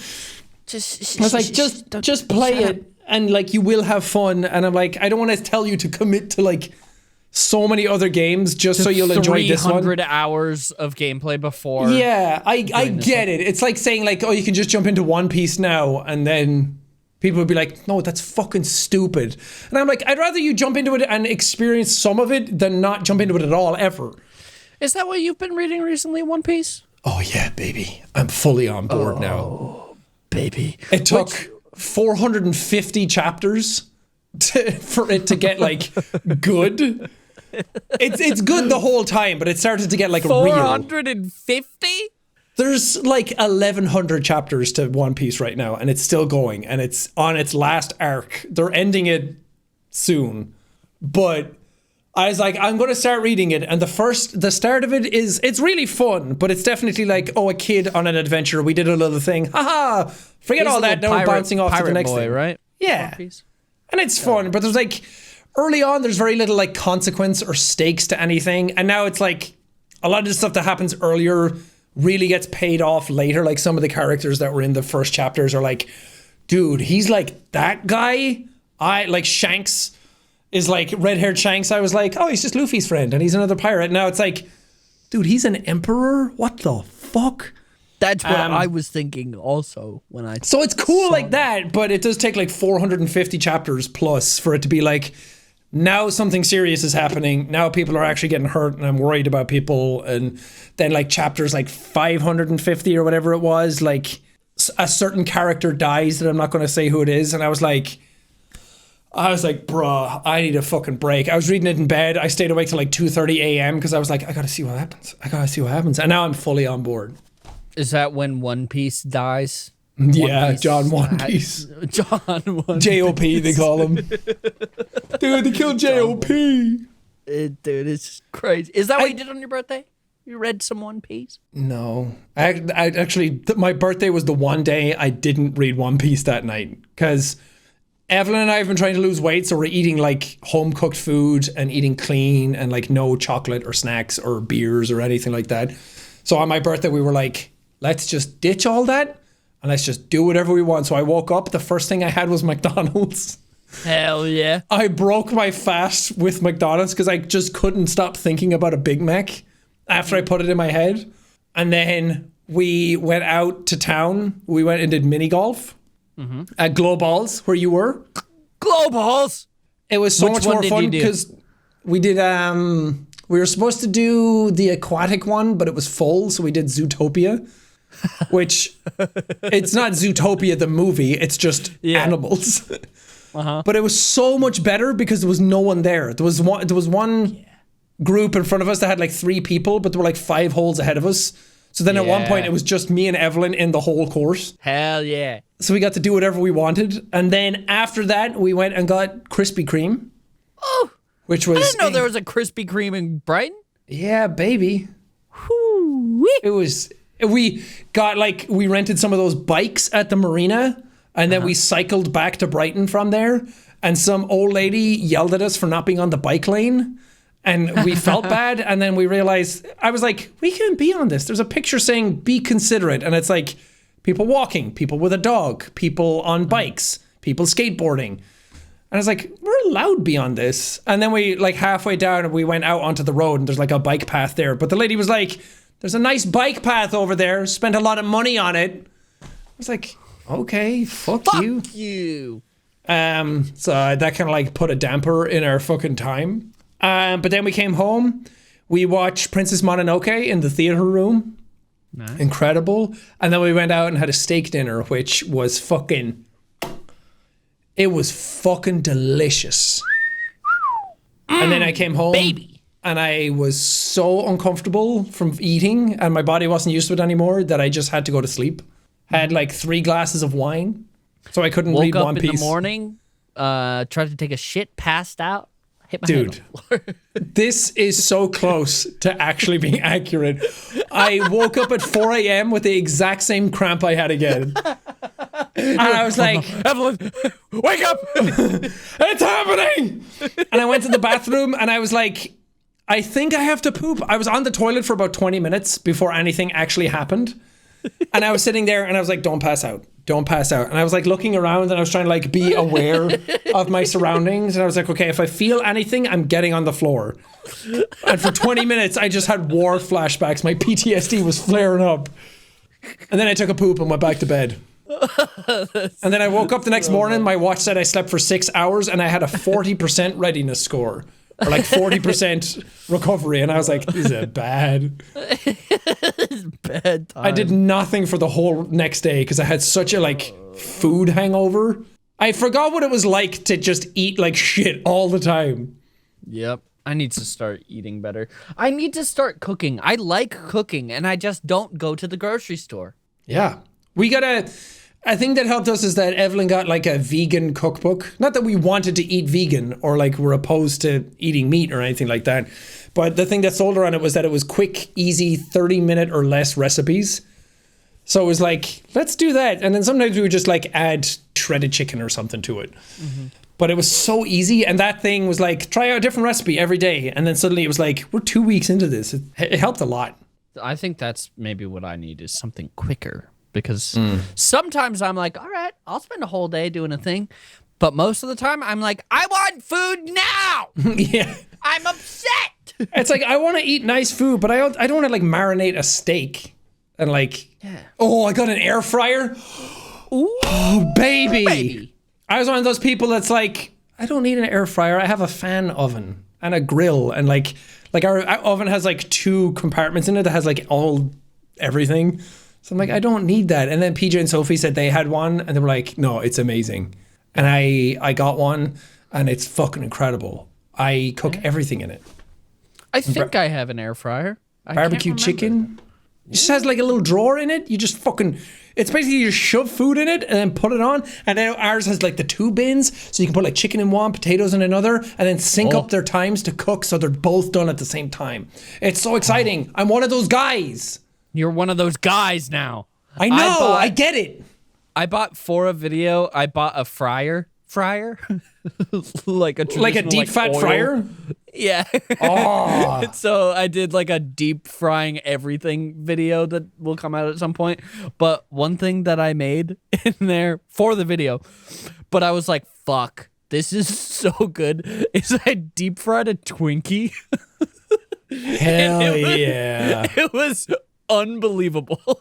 was like, just play it, and like you will have fun. And I'm like, I don't want to tell you to commit to like so many other games just so you'll enjoy this one. 300 hours of gameplay before. Yeah, I get it. It's like saying like, oh, you can just jump into One Piece now, and then people would be like, no, that's fucking stupid. And I'm like, I'd rather you jump into it and experience some of it than not jump into it at all, ever. Is that what you've been reading recently, One Piece? Oh yeah, baby. I'm fully on board now. Baby. It took 450 chapters for it to get like good. It's good the whole time, but it started to get like 450? There's like 1,100 chapters to One Piece right now, and it's still going, and it's on its last arc. They're ending it soon, but I was like, I'm going to start reading it, and the start of it it's really fun, but it's definitely like, oh, a kid on an adventure. We did a little thing. Haha! Forget all that. Now we're bouncing off to the next thing. Right? Yeah. And it's fun, but there's like, early on, there's very little like consequence or stakes to anything, and now it's like, a lot of the stuff that happens earlier really gets paid off later. Like some of the characters that were in the first chapters are like, dude, he's like that guy. Shanks is like red-haired Shanks. I was like, oh, he's just Luffy's friend and he's another pirate. Now it's like, dude, he's an emperor? What the fuck? That's what I was thinking also when I So it's cool like that, but it does take like 450 chapters plus for it to be like, now something serious is happening. Now people are actually getting hurt, and I'm worried about people. And then like chapters like 550 or whatever it was, like a certain character dies that I'm not going to say who it is. And I was like, bruh, I need a fucking break. I was reading it in bed. I stayed awake till like 2:30 a.m. because I was like, I gotta see what happens. And now I'm fully on board. Is that when One Piece dies? Yeah, John One Piece. John One J.O.P. they call him. Dude, they killed J.O.P. Dude, it's crazy. Is that what you did on your birthday? You read some One Piece? No. I actually, my birthday was the one day I didn't read One Piece that night. Because Evelyn and I have been trying to lose weight, so we're eating like home-cooked food and eating clean and like no chocolate or snacks or beers or anything like that. So on my birthday, we were like, let's just ditch all that and let's just do whatever we want. So I woke up, the first thing I had was McDonald's. Hell yeah. I broke my fast with McDonald's because I just couldn't stop thinking about a Big Mac after I put it in my head. And then we went out to town. We went and did mini golf at Glow Balls, where you were. Glow Balls? It was so much more fun because we did, we were supposed to do the aquatic one, but it was full. So we did Zootopia. Which it's not Zootopia the movie, it's just animals. But it was so much better because there was no one there. There was one group in front of us that had like 3 people, but there were like 5 holes ahead of us. So then at one Yeah. point, it was just me and Evelyn in the whole course. Hell yeah. So we got to do whatever we wanted. And then after that, we went and got Krispy Kreme. Oh, which was... I didn't know there was a Krispy Kreme in Brighton. Yeah, baby. Whoo-wee. It was... We got we rented some of those bikes at the marina, and then we cycled back to Brighton from there, and some old lady yelled at us for not being on the bike lane, and we felt bad, and then we realized, I was like, we can't be on this. There's a picture saying be considerate, and it's like people walking, people with a dog, people on bikes, people skateboarding. And I was like, we're allowed to be on this. And then we halfway down, we went out onto the road, and there's a bike path there, but the lady was like, there's a nice bike path over there. Spent a lot of money on it. I was like, okay, fuck you. You. So that kind of put a damper in our fucking time. But then we came home. We watched Princess Mononoke in the theater room. Nice. Incredible. And then we went out and had a steak dinner, which was it was fucking delicious. And then I came home. Baby. And I was so uncomfortable from eating, and my body wasn't used to it anymore, that I just had to go to sleep. Had 3 glasses of wine, so I couldn't read Woke up One in Piece. the morning, tried to take a shit, passed out, hit my Dude, head on the floor. this is so close to actually being accurate. I woke up at 4 a.m. with the exact same cramp I had again. And I was like, Evelyn, wake up! it's happening! And I went to the bathroom, and I was like, I think I have to poop. I was on the toilet for about 20 minutes before anything actually happened. And I was sitting there and I was like, don't pass out. Don't pass out. And I was looking around, and I was trying to be aware of my surroundings. And I was like, okay, if I feel anything, I'm getting on the floor. And for 20 minutes, I just had war flashbacks. My PTSD was flaring up. And then I took a poop and went back to bed. And then I woke up the next morning. My watch said I slept for 6 hours, and I had a 40% readiness score. Or 40% recovery. And I was like, this is bad. Bad time. I did nothing for the whole next day because I had such a food hangover. I forgot what it was like to just eat shit all the time. Yep. I need to start eating better. I need to start cooking. I like cooking, and I just don't go to the grocery store. Yeah. I think that helped us is that Evelyn got a vegan cookbook. Not that we wanted to eat vegan or we're opposed to eating meat or anything like that. But the thing that sold her on it was that it was quick, easy, 30-minute or less recipes. So it was let's do that. And then sometimes we would just add shredded chicken or something to it. Mm-hmm. But it was so easy. And that thing was try out a different recipe every day. And then suddenly it was we're 2 weeks into this. It helped a lot. I think that's maybe what I need is something quicker. Because sometimes I'm all right, I'll spend a whole day doing a thing. But most of the time, I'm I want food now. Yeah. I'm upset. It's I want to eat nice food, but I don't want to marinate a steak. And Yeah. Oh, I got an air fryer. Ooh, Oh, baby. baby. I was one of those people that's I don't need an air fryer. I have a fan oven and a grill. And our oven has 2 compartments in it that has all everything. So I'm I don't need that. And then PJ and Sophie said they had one, and they were no, it's amazing. And I got one, and it's fucking incredible. I cook everything in it. I think I have an air fryer. I can't Barbecue remember. chicken. It just has a little drawer in it. You just it's basically you just shove food in it and then put it on. And then ours has the 2 bins, so you can put chicken in one, potatoes in another, and then sync up their times to cook so they're both done at the same time. It's so exciting. I'm one of those guys. You're one of those guys now. I know. I get it. I bought for a video. I bought a fryer, like a traditional, deep fat oil. fryer. Yeah. Oh. So I did a deep frying everything video that will come out at some point. But one thing that I made in there for the video, but I was fuck, this is so good, is I deep fried a Twinkie. Hell yeah. It was unbelievable.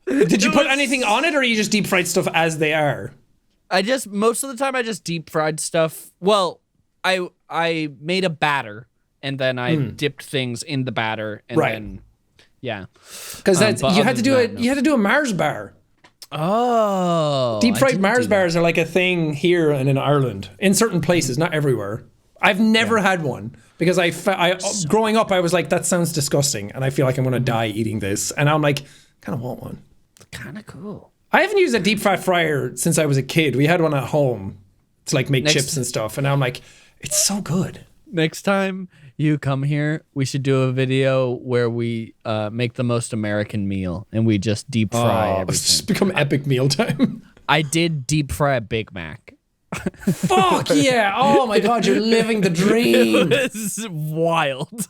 Did you put anything on it, or you just deep fried stuff as they are? Most of the time I just deep fried stuff. Well, I made a batter, and then I dipped things in the batter, and then yeah. Because you had to do that, no. You had to do a Mars bar. Oh, Deep I fried didn't Mars do that. bars are a thing here and in Ireland, in certain places, not everywhere. I've never had one because growing up I was like, that sounds disgusting, and I feel like I'm gonna die eating this, and I'm like, kind of want one. Kind of cool. I haven't used a deep fry fryer since I was a kid. We had one at home to like make chips and stuff, and now I'm like, it's so good. Next time you come here, we should do a video where we make the most American meal and we just deep fry everything. It's just become epic mealtime. I did deep fry a Big Mac. Fuck yeah! Oh my god, you're living the dream. This is wild.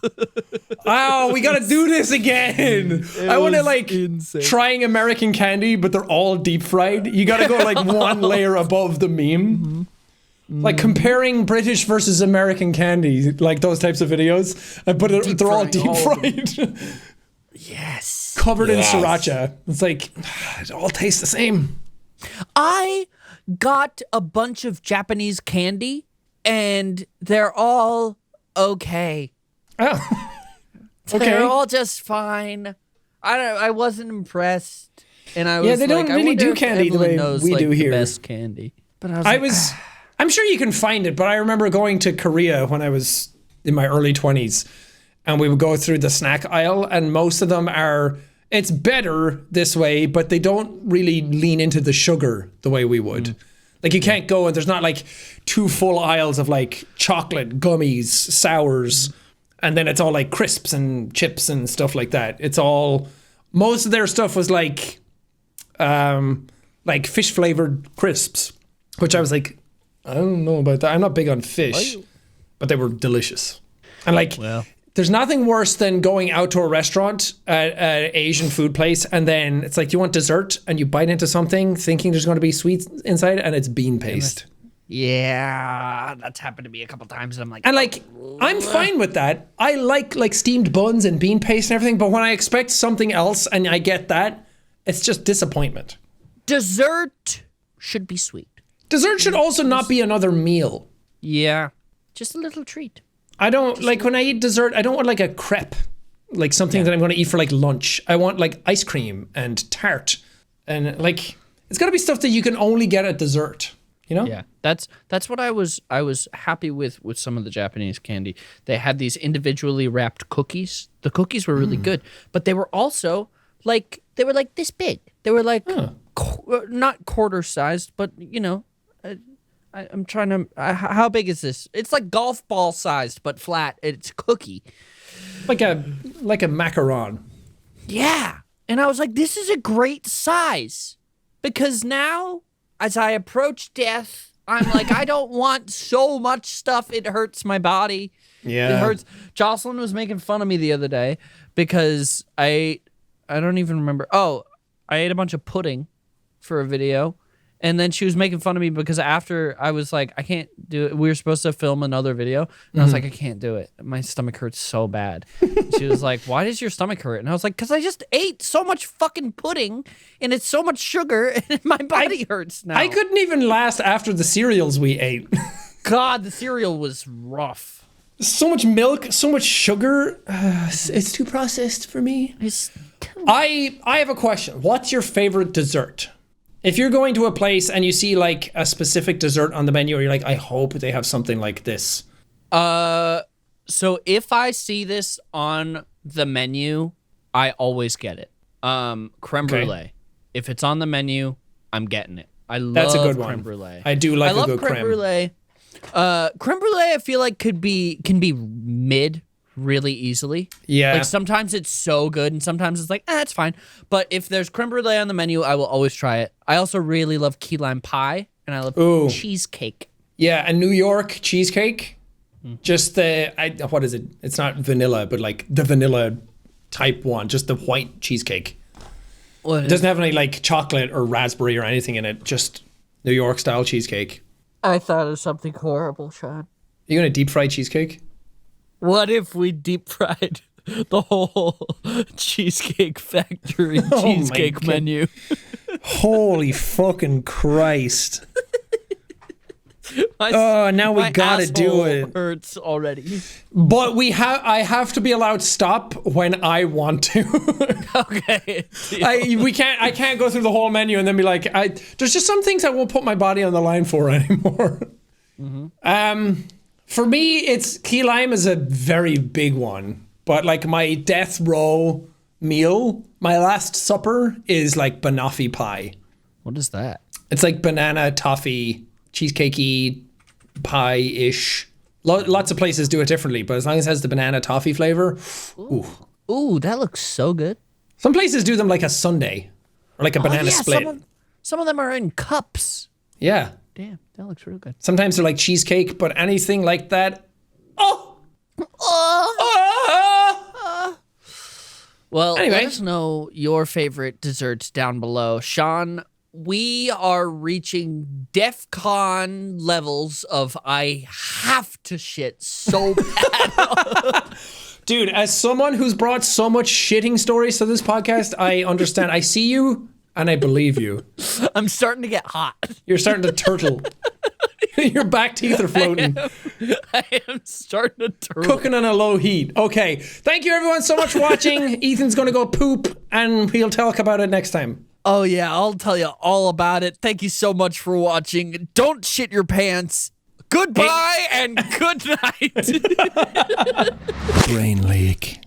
Oh, we gotta do this again. I want to like insane. trying American candy, but they're all deep fried. You gotta go like one layer above the meme. Like comparing British versus American candy, like those types of videos, but they're all deep fried. Yes. Covered in sriracha. It's like, it all tastes the same. I got a bunch of Japanese candy, and they're all okay. Oh. Okay. They're all just fine. I wasn't impressed, and I was they don't like, really I wonder do if candy the Evelyn way knows, we like, do the here. best candy. But I was I'm sure you can find it, but I remember going to Korea when I was in my early 20s, and we would go through the snack aisle, and most of them it's better this way, but they don't really lean into the sugar the way we would. Like you can't go and there's not like 2 full aisles of like chocolate, gummies, sours, and then it's all like crisps and chips and stuff like that. It's all, most of their stuff was like fish flavored crisps, which I was like, I don't know about that. I'm not big on fish, but they were delicious. And like, there's nothing worse than going out to a restaurant at an Asian food place, and then it's like, do you want dessert? And you bite into something thinking there's going to be sweets inside, and it's bean paste. yeah, that's happened to me a couple times, and I'm like, And like, I'm fine with that. I like steamed buns and bean paste and everything, but when I expect something else and I get that, it's just disappointment. dessert should be sweet. Dessert should also not be another meal. Yeah, just a little treat. I don't like when I eat dessert, I don't want like a crepe, like something that I'm going to eat for like lunch. I want like ice cream and tart, and like it's got to be stuff that you can only get at dessert, you know? Yeah, that's what I was happy with some of the Japanese candy. They had these individually wrapped cookies. The cookies were really good, but they were also like this big. They were like not quarter sized, but you know. I'm trying to. How big is this? It's like golf ball sized, but flat. It's cookie. Like a macaron. Yeah, and I was like, this is a great size, because now as I approach death, I'm like, I don't want so much stuff. It hurts my body. Yeah, it hurts. Jocelyn was making fun of me the other day because I don't even remember. Oh, I ate a bunch of pudding for a video. And then she was making fun of me because after I was like, I can't do it. We were supposed to film another video. And I was like, I can't do it. My stomach hurts so bad. She was like, why does your stomach hurt? And I was like, because I just ate so much fucking pudding and it's so much sugar and my body hurts now. I couldn't even last after the cereals we ate. God, the cereal was rough. So much milk, so much sugar. It's too processed for me. I have a question. What's your favorite dessert? If you're going to a place and you see like a specific dessert on the menu, or you're like, I hope they have something like this. So if I see this on the menu, I always get it. Creme brulee. If it's on the menu, I'm getting it. I love That's a good one. creme brulee. I do like a good creme brulee. Creme brulee, I feel like can be mid really easily. Yeah. Like sometimes it's so good and sometimes it's like, it's fine. But if there's creme brulee on the menu, I will always try it. I also really love key lime pie and I love cheesecake. Yeah, a New York cheesecake. Just what is it? It's not vanilla, but like the vanilla type one, just the white cheesecake. It doesn't have any like chocolate or raspberry or anything in it, just New York style cheesecake. I thought of something horrible, Sean. You gonna deep fry cheesecake? What if we deep fried the whole Cheesecake Factory cheesecake menu? Holy fucking Christ. Now we gotta do it. Hurts already. But I have to be allowed to stop when I want to. Okay. I can't go through the whole menu and then be like, there's just some things I won't put my body on the line for anymore. For me, it's key lime is a very big one. But like my death row meal, my last supper is like banoffee pie. What is that? It's like banana toffee, cheesecakey pie-ish. Lots of places do it differently, but as long as it has the banana toffee flavor, ooh. Ooh, that looks so good. Some places do them like a sundae or like a banana split. Some of them are in cups. Yeah. Damn, that looks real good. Sometimes they're like cheesecake, but anything like that, Well, anyway. let us know your favorite desserts down below. Sean, we are reaching DEF CON levels of I have to shit so bad. Dude, as someone who's brought so much shitting stories to this podcast, I understand. I see you and I believe you. I'm starting to get hot. You're starting to turtle. Your back teeth are floating. I am starting to turtle. Cooking on a low heat. Okay. Thank you everyone so much for watching. Ethan's going to go poop and we'll talk about it next time. Oh, yeah, I'll tell you all about it. Thank you so much for watching. Don't shit your pants. Goodbye and good night. Brain leak.